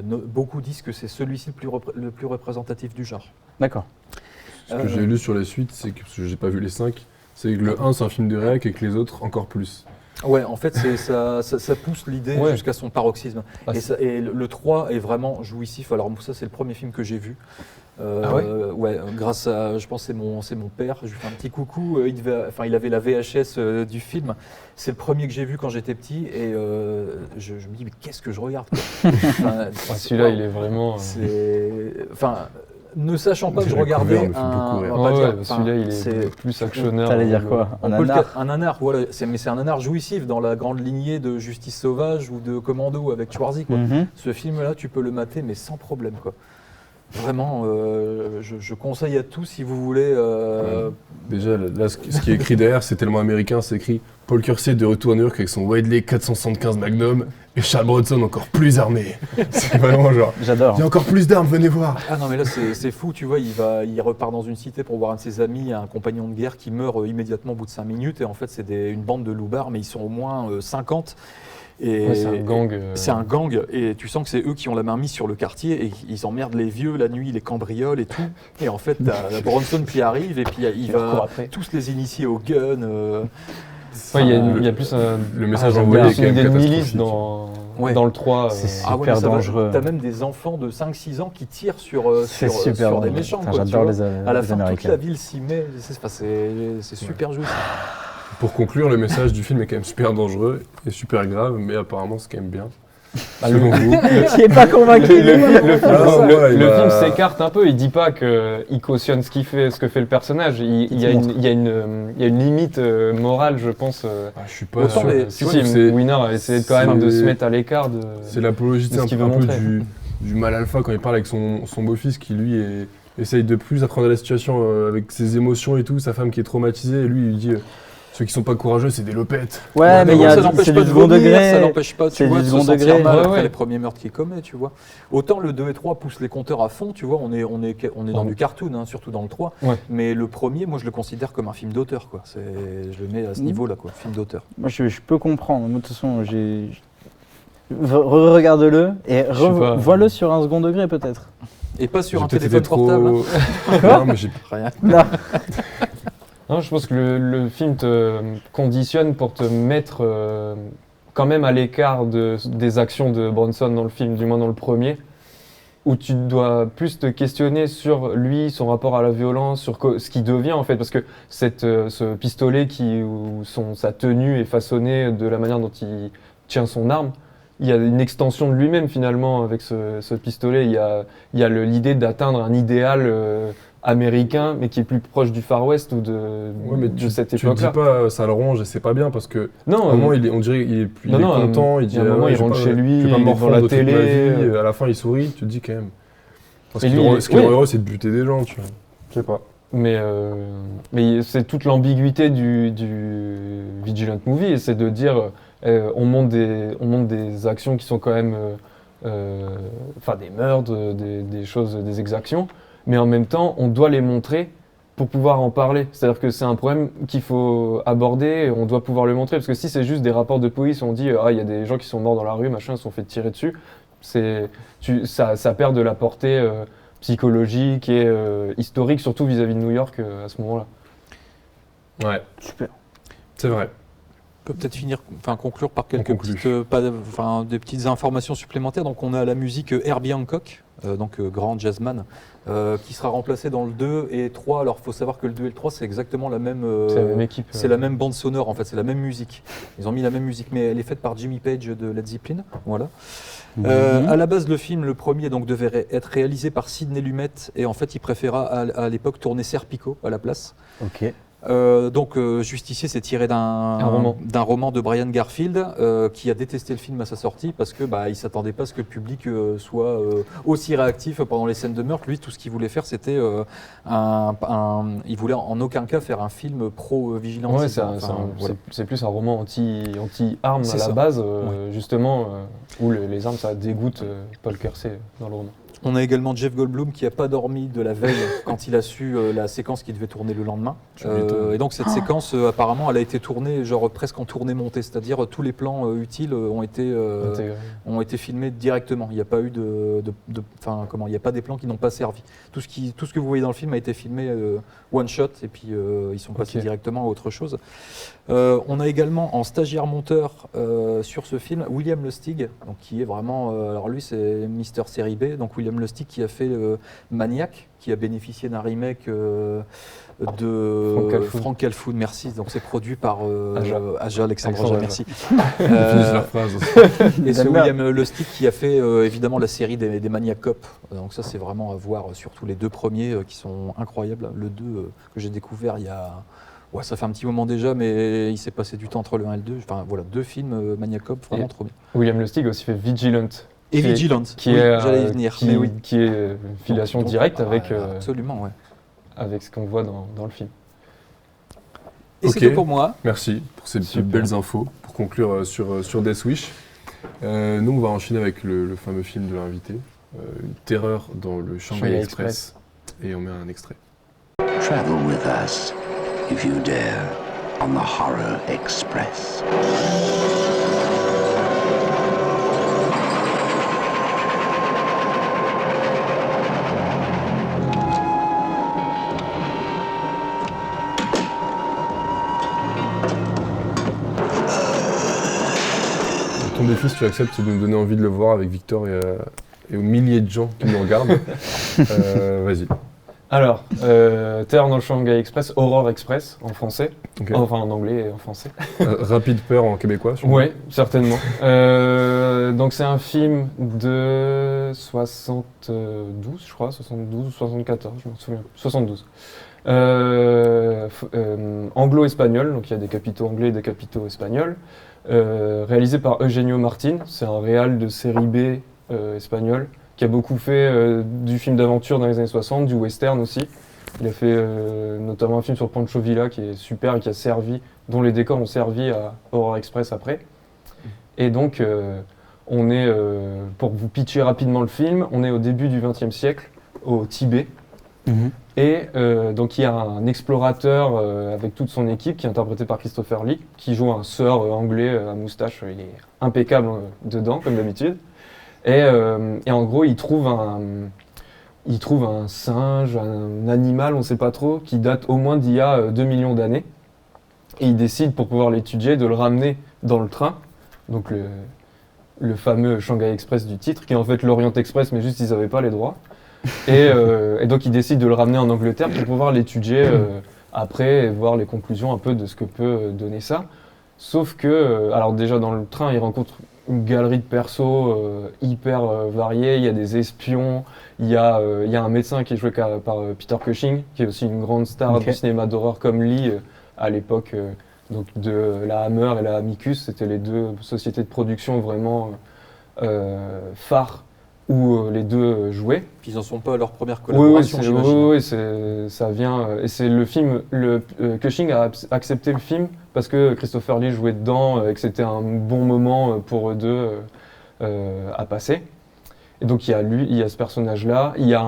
beaucoup disent que c'est celui-ci le plus représentatif du genre. D'accord. Ce que j'ai lu sur les suites, c'est que, parce que j'ai pas vu les 5, c'est que le 1 c'est un film de réac et que les autres encore plus. Ouais, en fait, ça pousse l'idée jusqu'à son paroxysme. Et le 3 est vraiment jouissif. Alors ça, c'est le premier film que j'ai vu. Grâce à, je pense, c'est mon père. Je lui fais un petit coucou. Il avait la VHS du film. C'est le premier que j'ai vu quand j'étais petit. Et je me dis, mais qu'est-ce que je regarde, quoi. Celui-là, il est vraiment... ne sachant pas que je regardais celui-là, il est plus actionneur. T'allais dire quoi? Un nanar, voilà. Mais c'est un nanar jouissif dans la grande lignée de Justice Sauvage ou de Commando avec Schwarzy, quoi. Ce film-là, tu peux le mater, mais sans problème, quoi. Vraiment, je conseille à tous si vous voulez. Déjà, là, ce qui est écrit derrière, c'est tellement américain, c'est écrit Paul Kersey de retour à New York avec son Wadley 475 Magnum et Charles Bronson encore plus armé. C'est vraiment genre. J'adore. Il y a encore plus d'armes, venez voir. Ah non mais là c'est fou, tu vois, il repart dans une cité pour voir un de ses amis, un compagnon de guerre qui meurt immédiatement au bout de 5 minutes et en fait c'est une bande de loupards mais ils sont au moins 50. Et c'est un gang. C'est un gang et tu sens que c'est eux qui ont la main mise sur le quartier et ils emmerdent les vieux la nuit, ils les cambriolent et tout. Et en fait t'as Bronson qui arrive et puis il va tous les initier au gun. Il y a plus le message il y envoyé a est quand même une milice catastrophique. dans le 3. C'est Ah ouais, super dangereux. T'as même des enfants de 5-6 ans qui tirent sur des dangereux. méchants. Putain, Quoi, j'adore tu vois. les À la fin, toute Américains. la ville s'y met. C'est super joué. Pour conclure, le message du film est quand même super dangereux et super grave, mais apparemment c'est quand même bien. Selon vous. Qui est pas convaincu. Le Ah, film s'écarte un peu, il dit pas qu'il cautionne ce que fait le personnage. Il y a une limite morale, je pense. Je suis pas sûr. Si, Winner a essayé quand même de se mettre à l'écart de. C'est l'apologie de ce qu'il veut un peu montrer. du mal alpha quand il parle avec son beau-fils qui lui essaye de plus apprendre la situation avec ses émotions et tout, sa femme qui est traumatisée et lui il lui dit ceux qui sont pas courageux c'est des lopettes. Ouais, mais ça n'empêche c'est pas du de second vomir, degré. ça n'empêche pas, tu C'est vois, du de se second sentir degré. mal Ouais, après ouais. les premiers meurtres qu'il commet, tu vois. Autant le 2 et 3 poussent les compteurs à fond, tu vois, on est dans du cartoon, hein, surtout dans le 3. Ouais. Mais le premier, moi je le considère comme un film d'auteur, quoi. Je le mets à ce niveau-là, quoi, film d'auteur. Moi, je peux comprendre. Moi, de toute façon, regarde-le et Je sais pas. vois-le sur un second degré, peut-être. Et pas sur J'ai un peut-être téléphone été trop. portable. Non, mais j'ai Rien. Non. Non, je pense que le film te conditionne pour te mettre quand même à l'écart des actions de Bronson dans le film, du moins dans le premier, où tu dois plus te questionner sur lui, son rapport à la violence, sur ce qu'il devient en fait, parce que ce pistolet sa tenue est façonnée de la manière dont il tient son arme, il y a une extension de lui-même finalement avec ce pistolet, il y a l'idée d'atteindre un idéal américain, mais qui est plus proche du Far West ou de cette tu dis époque-là. pas ça le ronge et c'est pas bien parce que Non, à un moment on dirait qu'il est content, il dit à un moment, il rentre chez lui, je vais pas il me est devant morfondre la de toute ma télé. vie, à la fin il sourit, tu te dis quand même. Parce Et que lui, ce qui est oui. heureux c'est de buter des gens, tu vois. Je sais pas. Mais c'est toute l'ambiguïté du Vigilant Movie, et c'est de dire on monte des actions qui sont quand même des meurtres, des choses, des exactions, mais en même temps on doit les montrer pour pouvoir en parler. C'est-à-dire que c'est un problème qu'il faut aborder et on doit pouvoir le montrer, parce que si c'est juste des rapports de police, on dit il y a des gens qui sont morts dans la rue, machin, ils se sont fait tirer dessus, ça perd de la portée psychologique et historique, surtout vis-à-vis de New York à ce moment-là. Ouais. Super. C'est vrai. On peut peut-être conclure par quelques conclut. des petites informations supplémentaires. Donc on a la musique Herbie Hancock, grand jazzman, qui sera remplacé dans le 2 et 3. Alors il faut savoir que le 2 et le 3 c'est exactement la même, C'est la même équipe. c'est la même bande sonore en fait, c'est la même musique. Ils ont mis la même musique mais elle est faite par Jimmy Page de Led Zeppelin. Voilà. À la base, le film, le premier, devait être réalisé par Sidney Lumet et en fait, il préféra à l'époque tourner Serpico à la place. Ok. Justicier, c'est tiré d'un roman de Brian Garfield qui a détesté le film à sa sortie parce que il s'attendait pas à ce que le public soit aussi réactif pendant les scènes de meurtre. Lui, tout ce qu'il voulait faire, c'était il voulait en aucun cas faire un film pro-vigilance. Ouais, c'est plus un roman anti-armes à la base, justement, où les armes, ça dégoûte Paul Kersey dans le roman. On a également Jeff Goldblum qui n'a pas dormi de la veille quand il a su la séquence qui devait tourner le lendemain. Et donc cette séquence, apparemment, elle a été tournée presque en tournée montée, c'est-à-dire tous les plans utiles ont été filmés directement. Il n'y a pas eu il n'y a pas des plans qui n'ont pas servi. Tout ce que vous voyez dans le film a été filmé one shot et puis ils sont passés directement à autre chose. On a également en stagiaire monteur sur ce film William Lustig, donc qui est vraiment, alors lui c'est Mister Série B, donc William Lustig qui a fait Maniac, qui a bénéficié d'un remake de Frank Calfoun, merci. Donc c'est produit par Aja, Alexandre Aja, merci. Ils finissent leur phrase aussi. Et c'est William Lustig qui a fait évidemment la série des Maniac Cop. Donc ça c'est vraiment à voir, surtout les deux premiers qui sont incroyables. Le 2 que j'ai découvert il y a... Ouais, ça fait un petit moment déjà, mais il s'est passé du temps entre le 1 et le 2. Enfin voilà, deux films Maniac Cop, vraiment trop bien. William Lustig a aussi fait Vigilant, Et Vigilant, qui oui, est, j'allais y venir, qui, mais oui. qui est une filiation Donc, directe avec, absolument, ouais. avec ce qu'on voit dans le film. Et Ok. c'est tout pour moi. Merci pour ces petites Super. belles infos pour conclure sur Death Wish. Nous, on va enchaîner avec le fameux film de l'invité, Une terreur dans le Shanghai Shanghai Express. Et on met un extrait. Travel with us, if you dare, on the Horror Express. Ton défi, si tu acceptes, c'est de nous donner envie de le voir avec Victor et aux milliers de gens qui nous regardent. Vas-y. Alors, Terreur dans le Shanghai Express, Horror Express en français, Ok. enfin en anglais et en français. Rapide peur en québécois. sûrement. Oui, certainement. Donc c'est un film de 72, je crois, 72 ou 74, je m'en souviens. 72. Anglo-espagnol, donc il y a des capitaux anglais et des capitaux espagnols. Réalisé par Eugenio Martin, c'est un réal de série B espagnol qui a beaucoup fait du film d'aventure dans les années 60, du western aussi. Il a fait notamment un film sur Pancho Villa qui est super et qui a servi, dont les décors ont servi à Horror Express après. Et donc, on est, pour vous pitcher rapidement le film, on est au début du XXe siècle, au Tibet. Et donc il y a un explorateur avec toute son équipe qui est interprété par Christopher Lee, qui joue un sir anglais à moustache, il est impeccable dedans comme d'habitude. Et en gros il trouve un singe, un animal, on ne sait pas trop, qui date au moins d'il y a 2 millions d'années. Et il décide pour pouvoir l'étudier de le ramener dans le train, donc le fameux Shanghai Express du titre, qui est en fait l'Orient Express mais juste ils n'avaient pas les droits. Et donc il décide de le ramener en Angleterre pour pouvoir l'étudier après et voir les conclusions un peu de ce que peut donner ça. Sauf que, alors déjà dans le train, il rencontre une galerie de persos hyper variés. Il y a des espions, il y a un médecin qui est joué par Peter Cushing, qui est aussi une grande star du cinéma d'horreur comme Lee à l'époque donc de la Hammer et la Amicus. C'était les deux sociétés de production vraiment phares où les deux jouaient. Puis ils n'en sont pas à leur première collaboration, j'imagine. Oui, ça vient. Et c'est le film. Cushing a accepté le film parce que Christopher Lee jouait dedans et que c'était un bon moment pour eux deux à passer. Et donc il y a lui, il y a ce personnage-là, il y a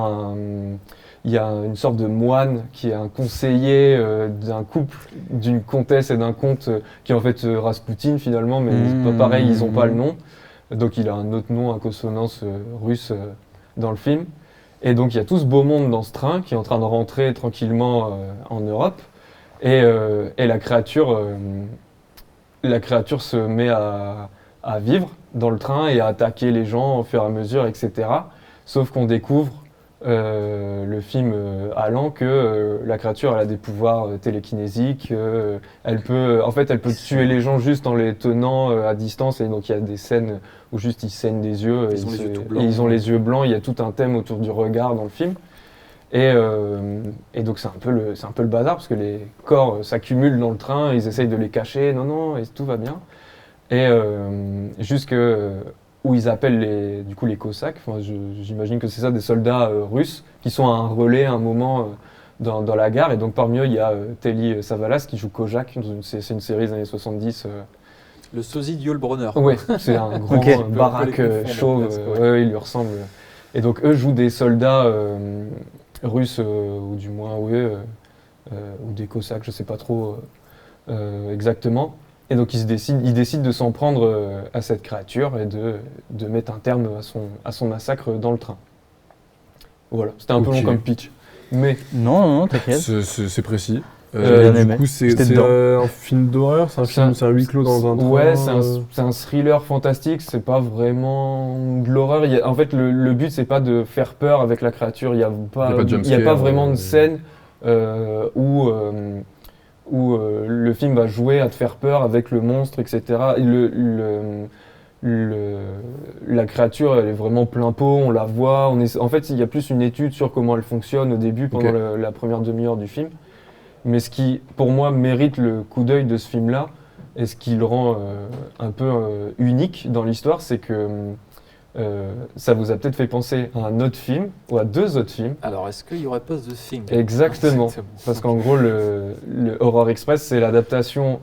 une sorte de moine qui est un conseiller d'un couple, d'une comtesse et d'un comte qui est en fait Rasputin finalement, mais c'est pas pareil, ils n'ont pas le nom. Donc il a un autre nom à consonance russe dans le film. Et donc il y a tout ce beau monde dans ce train qui est en train de rentrer tranquillement en Europe. Et la créature se met à vivre dans le train et à attaquer les gens au fur et à mesure, etc. Sauf qu'on découvre le film allant que la créature elle a des pouvoirs télékinésiques, elle peut tuer les gens juste en les tenant à distance, et donc il y a des scènes où juste ils saignent des yeux et ils ont les yeux blancs, il y a tout un thème autour du regard dans le film. Et donc c'est un peu le bazar parce que les corps s'accumulent dans le train, ils essayent de les cacher, non, et tout va bien. Et jusque où ils appellent les Cosaques, enfin, j'imagine que c'est ça, des soldats russes qui sont à un relais à un moment dans la gare. Et donc parmi eux, il y a Telly Savalas qui joue Kojak, c'est une série des années 70. Le sosie de Yul Brynner. Oui, c'est un grand baraque chauve, il lui ressemble. Et donc eux jouent des soldats russes, ou du moins, ou des Cosaques, je ne sais pas trop exactement. Et donc il décide de s'en prendre à cette créature et de mettre un terme à son massacre dans le train. Voilà, c'était un peu long comme pitch. Mais Non, t'inquiète. C'est précis. bien aimé. Du coup, c'est J'étais dedans. un film d'horreur, c'est un huis clos dans un train. Ouais, c'est un thriller fantastique, c'est pas vraiment de l'horreur. En fait, le but, c'est pas de faire peur avec la créature. Il n'y a pas vraiment de scène où le film va jouer à te faire peur avec le monstre, etc. La créature, elle est vraiment plein pot, on la voit. En fait, il y a plus une étude sur comment elle fonctionne au début, pendant la première demi-heure du film. Mais ce qui, pour moi, mérite le coup d'œil de ce film-là, et ce qui le rend un peu unique dans l'histoire, c'est que ça vous a peut-être fait penser à un autre film ou à 2 autres films. Alors, est-ce qu'il n'y aurait pas The Thing? Exactement. Parce qu'en gros, le Horror Express, c'est l'adaptation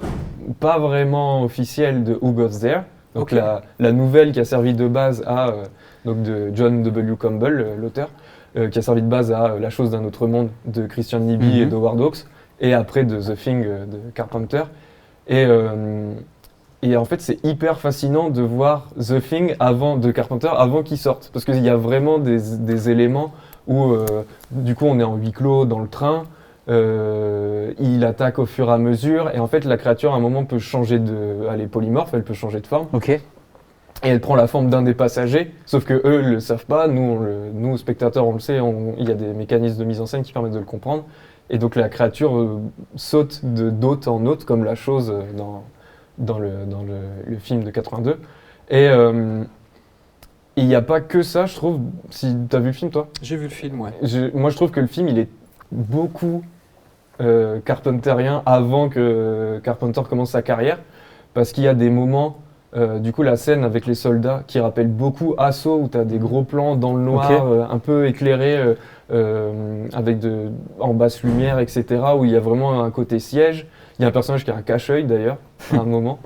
pas vraiment officielle de Who Goes There. Donc la nouvelle qui a servi de base à donc de John W. Campbell, l'auteur, qui a servi de base à La chose d'un autre monde de Christian Nyby et d'Howard Hawks, et après de The Thing de Carpenter. Et en fait, c'est hyper fascinant de voir The Thing de Carpenter avant qu'il sorte. Parce qu'il y a vraiment des éléments où, du coup, on est en huis clos dans le train, il attaque au fur et à mesure, et en fait, la créature, à un moment, peut changer elle est polymorphe, elle peut changer de forme. Ok. Et elle prend la forme d'un des passagers, sauf que eux le savent pas, nous spectateurs on le sait, il y a des mécanismes de mise en scène qui permettent de le comprendre. Et donc la créature saute d'hôte en hôte, comme la chose dans le film de 82. Et il n'y a pas que ça, je trouve. Si tu as vu le film, toi? J'ai vu le film, ouais. Moi, je trouve que le film, il est beaucoup carpenterien avant que Carpenter commence sa carrière, parce qu'il y a des moments, du coup, la scène avec les soldats qui rappelle beaucoup Assaut, où tu as des gros plans dans le noir, un peu éclairés, en basse lumière, etc., où il y a vraiment un côté siège. Il y a un personnage qui a un cache-œil d'ailleurs, à un moment.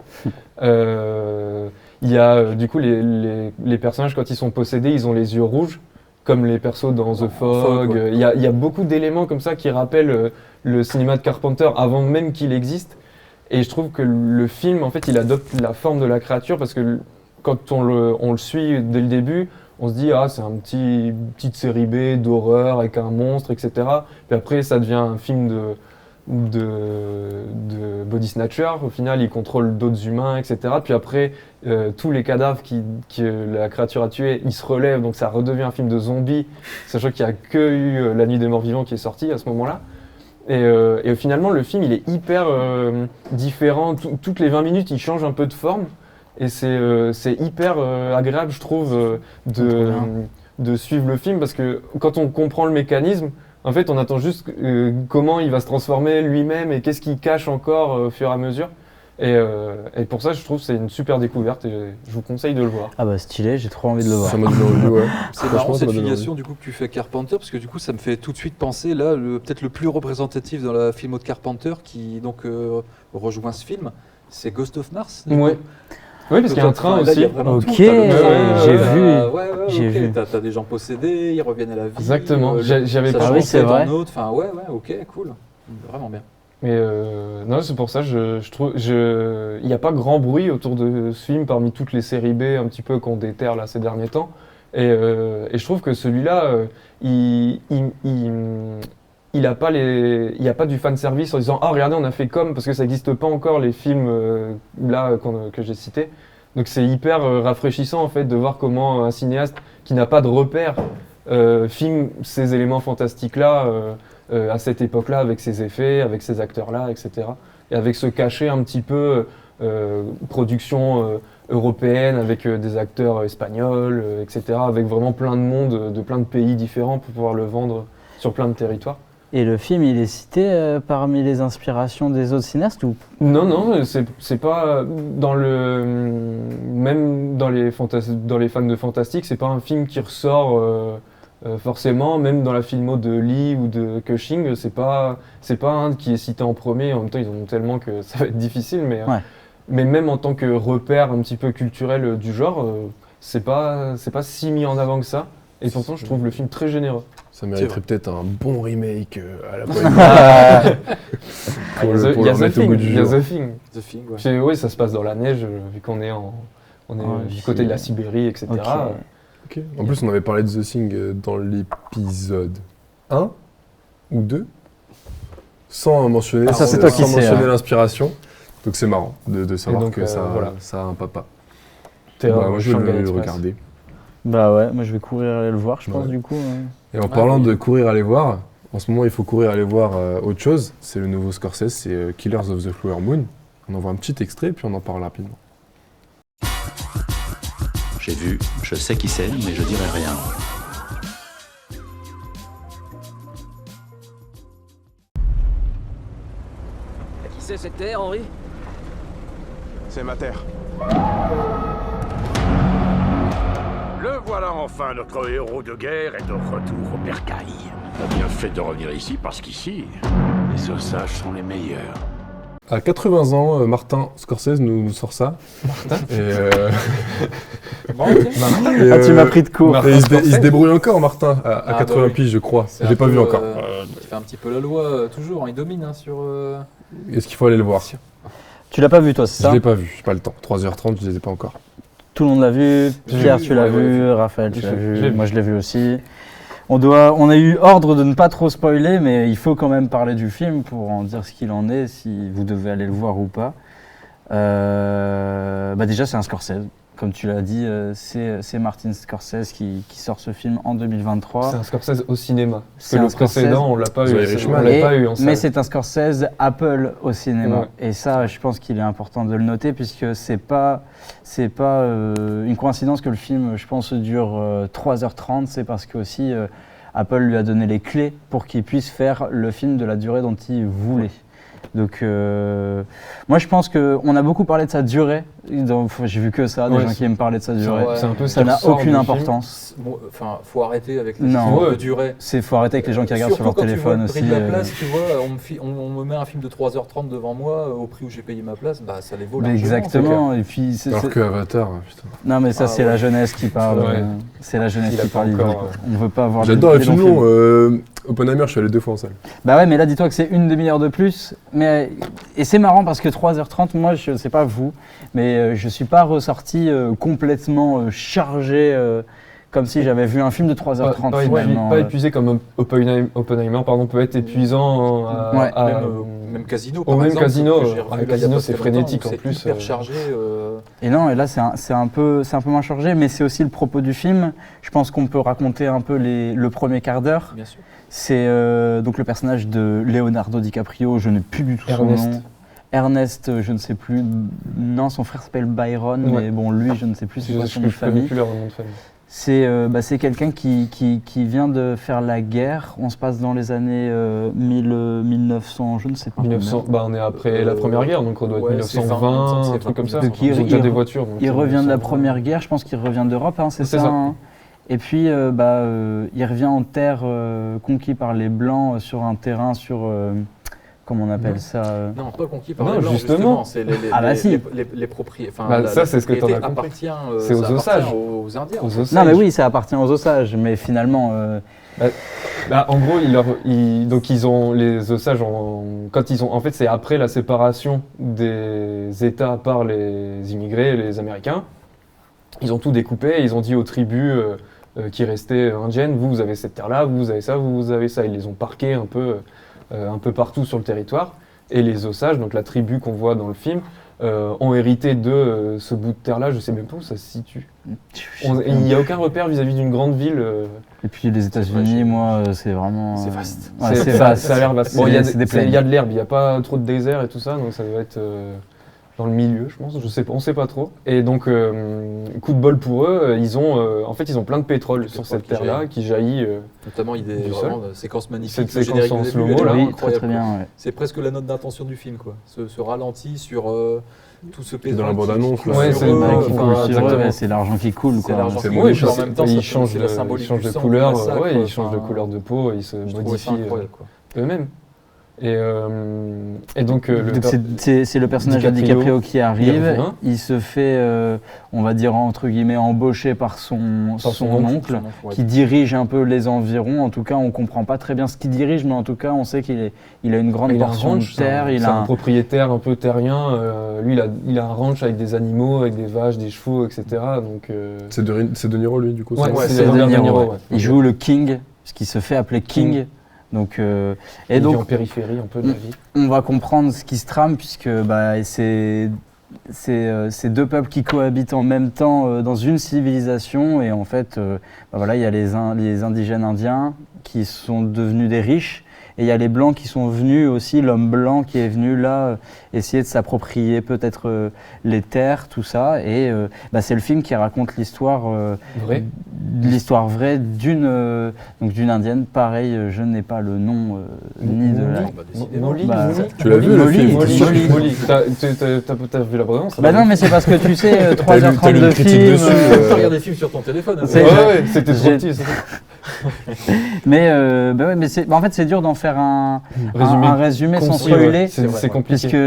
Il y a du coup les personnages, quand ils sont possédés, ils ont les yeux rouges, comme les persos dans The Fog. Ouais. Il y a beaucoup d'éléments comme ça qui rappellent le cinéma de Carpenter avant même qu'il existe. Et je trouve que le film, en fait, il adopte la forme de la créature, parce que quand on le suit dès le début, on se dit « Ah, c'est petite série B d'horreur avec un monstre, etc. » Puis après, ça devient un film de body snatcher. Au final, il contrôle d'autres humains, etc. Puis après, tous les cadavres que la créature a tués, ils se relèvent, donc ça redevient un film de zombies, sachant qu'il n'y a que eu La Nuit des Morts Vivants qui est sorti à ce moment-là. Et finalement, le film, il est hyper différent. Toutes les 20 minutes, il change un peu de forme. Et c'est hyper agréable, je trouve, de suivre le film, parce que quand on comprend le mécanisme, en fait, on attend juste comment il va se transformer lui-même et qu'est-ce qu'il cache encore au fur et à mesure. Et pour ça, je trouve que c'est une super découverte et je vous conseille de le voir. Ah bah stylé, j'ai trop envie de le voir. Ça m'a donné envie, ouais. C'est marrant cette filiation du coup que tu fais Carpenter, parce que du coup ça me fait tout de suite penser là, peut-être le plus représentatif dans la filmo de Carpenter qui donc rejoint ce film, c'est Ghost of Mars. Ouais. Oui, parce qu'il y a un train Là, il y aussi. a vraiment Ok, tout. T'as le train, j'ai vu. J'ai vu. vu. T'as des gens possédés, ils reviennent à la vie. Exactement. J'avais ça pas change oui, c'est d'un vrai. autre. Enfin ok, cool, vraiment bien. Mais non, c'est pour ça, je trouve, il n'y a pas grand bruit autour de ce film parmi toutes les séries B un petit peu qu'on déterre là ces derniers temps. Et je trouve que celui-là, il a pas il n'y a pas du fan service en disant ah regardez on a fait comme, parce que ça n'existe pas encore les films là que j'ai cités. Donc c'est hyper rafraîchissant en fait de voir comment un cinéaste qui n'a pas de repères filme ces éléments fantastiques là. À cette époque-là, avec ses effets, avec ces acteurs-là, etc. Et avec ce cachet un petit peu production européenne, avec des acteurs espagnols, etc. Avec vraiment plein de monde, de plein de pays différents pour pouvoir le vendre sur plein de territoires. Et le film, il est cité parmi les inspirations des autres cinéastes ou? Non, c'est pas même dans les fans de fantastique, c'est pas un film qui ressort. Forcément, même dans la filmo de Lee ou de Cushing, c'est pas un qui est cité en premier. En même temps, ils en ont tellement que ça va être difficile. Mais même en tant que repère un petit peu culturel du genre, c'est pas si mis en avant que ça. Et pourtant, je trouve le film très généreux. Ça mériterait peut-être un bon remake à la poignée. Il y a The Thing. The Thing, ouais. Oui, ça se passe dans la neige, vu qu'on est du côté de la Sibérie, etc. Okay. Okay. En plus, on avait parlé de The Thing dans l'épisode 1 ou 2, sans mentionner, l'inspiration. Donc c'est marrant de savoir donc, que ça a un papa. Moi, je vais le regarder. Bah ouais, moi je vais courir aller le voir, je pense, du coup. Et en parlant de courir aller voir, en ce moment, il faut courir aller voir autre chose. C'est le nouveau Scorsese, c'est Killers of the Flower Moon. On envoie un petit extrait, puis on en parle rapidement. J'ai vu, je sais qui c'est, mais je dirai rien. Qui c'est cette terre, Henri? C'est ma terre. Le voilà enfin, notre héros de guerre est de retour au bercail. On a bien fait de revenir ici parce qu'ici, les ossages sont les meilleurs. À 80 ans, Martin Scorsese nous sort ça. Martin Tu m'as pris de court. Il se débrouille encore, Martin, à 80 piges, je crois. Je l'ai pas vu encore. Il fait un petit peu la loi, toujours, hein, il domine hein, sur... Est-ce qu'il faut aller le voir? Tu l'as pas vu, toi, c'est ça? Je l'ai pas vu, j'ai pas le temps. 3h30, je les ai pas encore. Tout le monde l'a vu. Pierre, tu l'as vu. Raphaël, tu l'as vu. Moi, je l'ai vu aussi. On a eu ordre de ne pas trop spoiler, mais il faut quand même parler du film pour en dire ce qu'il en est, si vous devez aller le voir ou pas. Déjà, c'est un Scorsese. Comme tu l'as dit, c'est Martin Scorsese qui sort ce film en 2023. C'est un Scorsese au cinéma. Parce que le précédent, on l'a pas eu. En salle. Mais c'est un Scorsese Apple au cinéma. Ouais. Et ça, je pense qu'il est important de le noter, puisque c'est pas une coïncidence que le film, je pense, dure 3h30. C'est parce que aussi Apple lui a donné les clés pour qu'il puisse faire le film de la durée dont il voulait. Donc, moi je pense qu'on a beaucoup parlé de sa durée. J'ai vu que ça, des gens qui aiment parler de sa durée. C'est un peu ça n'a aucune importance. Enfin, faut arrêter avec les films de durée. Faut arrêter avec les gens qui regardent sur leur téléphone aussi. Surtout quand tu vois le prix de la place, tu vois, on me met un film de 3h30 devant moi, au prix où j'ai payé ma place, bah ça les vaut largement. Exactement. Et puis, alors que Avatar, putain. Non mais ça c'est la jeunesse qui parle. C'est la jeunesse qui parle. On veut pas avoir. J'adore les films longs. Oppenheimer, je suis allé 2 fois en salle. Bah ouais, mais là dis-toi que c'est une demi-heure de plus. Et c'est marrant parce que 3h30, moi je sais pas vous, mais je suis pas ressorti complètement chargé comme si j'avais vu un film de 3h30. Pas épuisé comme Oppenheimer peut être épuisant. Même Casino, exemple. Casino, c'est frénétique en plus. C'est hyper chargé. Et non, et là c'est un peu moins chargé, mais c'est aussi le propos du film. Je pense qu'on peut raconter un peu le premier quart d'heure. Bien sûr. C'est donc le personnage de Leonardo DiCaprio, je n'ai plus du tout son nom. Ernest, je ne sais plus. Non, son frère s'appelle Byron, mais bon, lui, je ne sais plus c'est quoi son nom de famille. C'est quelqu'un qui vient de faire la guerre. On se passe dans les années 1900, je ne sais pas. 1900, on est après la Première Guerre, donc on doit être 1920, un truc comme ça. Donc il déjà des voitures. Il revient de la Première Guerre, je pense qu'il revient d'Europe, hein, c'est ça. Hein. Et puis, il revient en terre conquis par les Blancs sur un terrain comment on appelle ça Non, pas conquis par les Blancs, justement. C'est les propriétés. Ça, c'est ce que tu as compris. C'est aux Osages. Aux Indiens. Non, mais oui, ça appartient aux Osages, mais finalement... en gros, ils ont les Osages, en fait, c'est après la séparation des États par les immigrés, les Américains. Ils ont tout découpé, ils ont dit aux tribus qui restaient indiennes, vous avez cette terre-là, vous avez ça, vous avez ça. Ils les ont parqués un peu partout sur le territoire. Et les Osages, donc la tribu qu'on voit dans le film, ont hérité de ce bout de terre-là. Je sais même pas où ça se situe. Il n'y a aucun repère vis-à-vis d'une grande ville. Et puis les États-Unis, moi, c'est vraiment... C'est vaste. Ça a l'air vaste. Il y a de l'herbe, il n'y a pas trop de désert et tout ça, donc ça doit être... dans le milieu, je pense, on sait pas trop. Et donc, coup de bol pour eux, ils ont plein de pétrole sur cette terre-là qui jaillit. Notamment, il y a vraiment une séquence magnifique. Cette séquence en slow-mo, là, très bien. Ouais. C'est presque la note d'intention du film, quoi. Ce ralenti sur tout ce pétrole. Dans la bande-annonce, c'est l'argent qui coule, quoi. C'est en même temps, ils changent de couleur, ils changent de couleur de peau, ils se modifient eux-mêmes. Et donc c'est le personnage de DiCaprio qui arrive, il se fait, on va dire entre guillemets, embaucher par son oncle qui dirige un peu les environs. En tout cas, on comprend pas très bien ce qu'il dirige, mais en tout cas, on sait qu'il a une grande portion de terre. C'est un propriétaire un peu terrien. Lui, il a un ranch avec des animaux, avec des vaches, des chevaux, etc. Donc c'est De Niro, lui, du coup. C'est De Niro. Il joue le King, ce qui se fait appeler King. Donc, et donc, en périphérie un peu de la vie. On va comprendre ce qui se trame, puisque c'est deux peuples qui cohabitent en même temps dans une civilisation. Et en fait, il y a les indigènes indiens qui sont devenus des riches. Et il y a les Blancs qui sont venus aussi, l'homme blanc qui est venu là essayer de s'approprier peut-être les terres, tout ça. Et c'est le film qui raconte l'histoire vraie d'une indienne. Pareil, je n'ai pas le nom ni de la... Molly. Tu l'as vu le film? Molly. T'as vu la bande-annonce? Bah non, mais c'est parce que tu sais, 3h30 t'as lu de une critique film. dessus, T'as regardé des films sur ton téléphone. Hein. Ouais, c'était trop petit. Mais en fait, c'est dur d'en faire un résumé sans spoiler. C'est compliqué. Puisque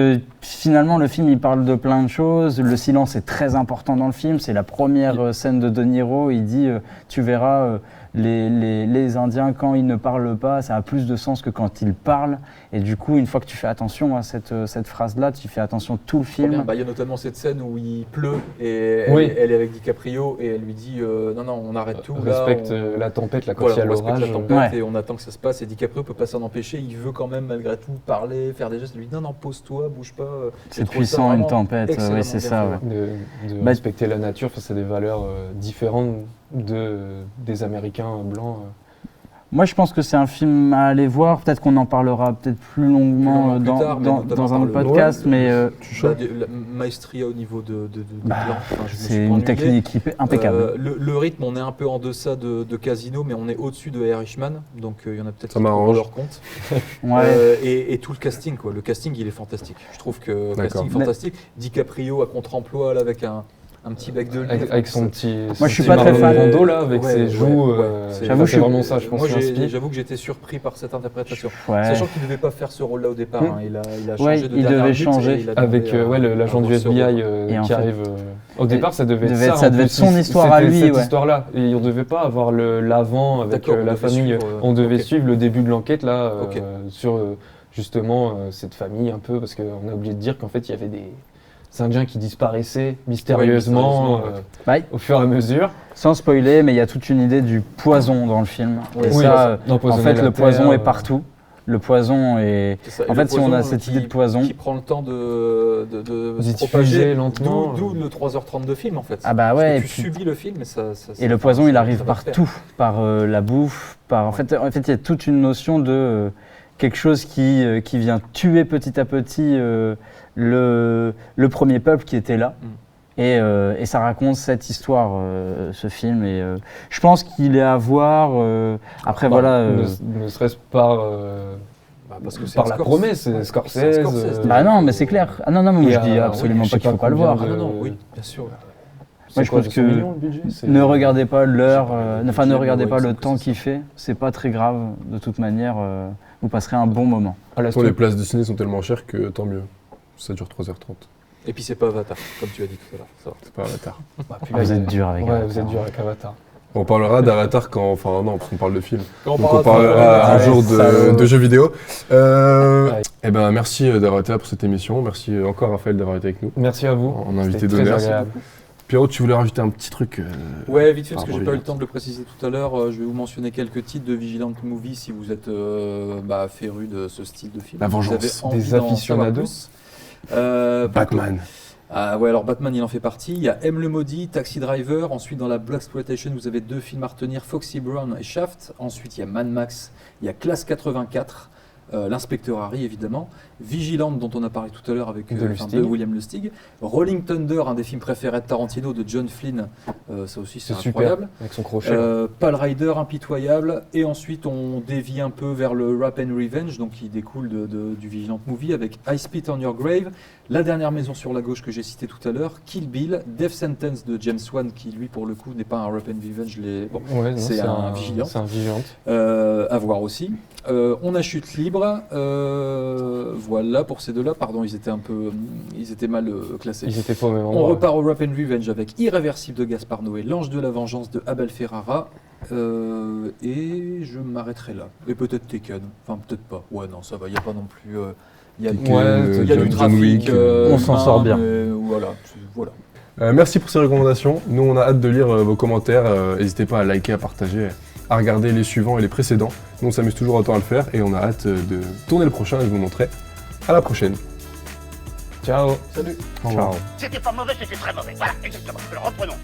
finalement, le film, il parle de plein de choses. Le silence est très important dans le film. C'est la première scène de De Niro. Il dit, tu verras, les Indiens, quand ils ne parlent pas, ça a plus de sens que quand ils parlent. Et du coup, une fois que tu fais attention à cette phrase-là, tu fais attention tout le film. Il y a notamment cette scène où il pleut et elle est avec DiCaprio et elle lui dit non, on arrête tout. Respecte la tempête, quand il y a l'orage. Et on attend que ça se passe. Et DiCaprio peut pas s'en empêcher. Il veut quand même malgré tout parler, faire des gestes. Il lui dit non, pose-toi, bouge pas. C'est puissant une tempête. Oui, c'est ça. De respecter la nature, c'est des valeurs différentes des Américains blancs. Moi, je pense que c'est un film à aller voir. Peut-être qu'on en parlera peut-être plus longuement dans un autre podcast, mais la maestria au niveau de plan. C'est une technique impeccable. Le rythme, on est un peu en deçà de Casino, mais on est au-dessus de Irishman, donc il y en a peut-être qui prennent leur compte. Et tout le casting, quoi. Le casting, il est fantastique. Je trouve que le casting est fantastique. DiCaprio à contre-emploi là avec un petit bec de livre. Avec son petit. Moi, je suis pas très fan. Bandeau là, avec ses joues. J'avoue, c'est vraiment ça, je pense. Moi, j'avoue que j'étais surpris par cette interprétation. Sachant qu'il ne devait pas faire ce rôle-là au départ. Il a changé de dernière minute. Il devait changer. Avec l'agent du FBI qui arrive. Au départ, ça devait être ça. Ça devait être son histoire à lui. Cette histoire-là. Et on ne devait pas avoir l'avant avec la famille. On devait suivre le début de l'enquête là sur justement cette famille un peu, parce qu'on a oublié de dire qu'en fait, il y avait des Indiens qui disparaissaient mystérieusement au fur et à mesure. Sans spoiler, mais il y a toute une idée du poison dans le film. Et ça, en fait, le poison est partout. Le poison est... En fait, si on a cette idée de poison... Qui prend le temps de se propager lentement. D'où le 3h30 de film, en fait. Ah bah ouais. Tu subis le film, et ça... Et le poison, il arrive partout. Par la bouffe, En fait, il y a toute une notion de... quelque chose qui vient tuer petit à petit le premier peuple qui était là. Et ça raconte cette histoire, ce film. Et je pense qu'il est à voir. Après, ne serait-ce par la promesse, c'est Scorsese. Bah non, mais c'est clair. Ah non, mais moi je dis absolument pas qu'il ne faut pas le voir. Ah non, oui, bien sûr. Moi, je pense que ne regardez pas l'heure, ne regardez pas le temps qu'il fait. C'est pas très grave. De toute manière, vous passerez un bon moment. Les places de ciné sont tellement chères que tant mieux. Ça dure 3h30. Et puis c'est pas Avatar, comme tu as dit tout à l'heure. C'est pas Avatar. Vous êtes dur avec Avatar. Vous êtes dur avec Avatar. On parlera d'Avatar quand... Enfin non, parce qu'on parle de film. Donc on parlera un jour de jeux vidéo. Eh ben merci d'avoir été là pour cette émission. Merci encore Raphaël d'avoir été avec nous. Merci à vous. En invité d'honneur. Pierrot, tu voulais rajouter un petit truc Ouais, vite fait, parce que j'ai pas eu le temps de le préciser tout à l'heure. Je vais vous mentionner quelques titres de Vigilant Movie si vous êtes féru de ce style de film. La vengeance des aficionados. Batman. Alors Batman, il en fait partie. Il y a M le Maudit, Taxi Driver. Ensuite, dans la Blaxploitation, vous avez 2 films à retenir, Foxy Brown et Shaft. Ensuite, il y a Mad Max, il y a Classe 84. L'inspecteur Harry évidemment, Vigilante dont on a parlé tout à l'heure avec de William Lustig, Rolling Thunder, un des films préférés de Tarantino de John Flynn, ça aussi c'est incroyable, super, avec son crochet. Pale Rider, impitoyable, et ensuite on dévie un peu vers le Rap and Revenge, donc qui découle du Vigilant Movie avec I Spit on Your Grave, La Dernière Maison sur la Gauche que j'ai cité tout à l'heure, Kill Bill, Death Sentence de James Wan qui lui pour le coup n'est pas un Rap and Revenge, c'est un Vigilant. C'est un Vigilant. À voir aussi. On a Chute Libre. Voilà pour ces deux-là. Pardon, ils étaient mal classés. Ils étaient pas au même endroit. On repart au Rap and Revenge avec Irréversible de Gaspard Noé, L'Ange de la Vengeance de Abel Ferrara. Et je m'arrêterai là. Et peut-être Taken. Enfin, peut-être pas. Ouais, non, ça va. Il n'y a pas non plus. Il y a du trafic. On s'en sort bien. Voilà. Merci pour ces recommandations. Nous, on a hâte de lire vos commentaires. N'hésitez pas à liker, à partager, à regarder les suivants et les précédents. Nous, on s'amuse toujours autant à le faire et on a hâte de tourner le prochain et de vous montrer. À la prochaine. Ciao. Salut. Ciao. C'était pas mauvais, c'était très mauvais. Voilà, exactement. Alors reprenons.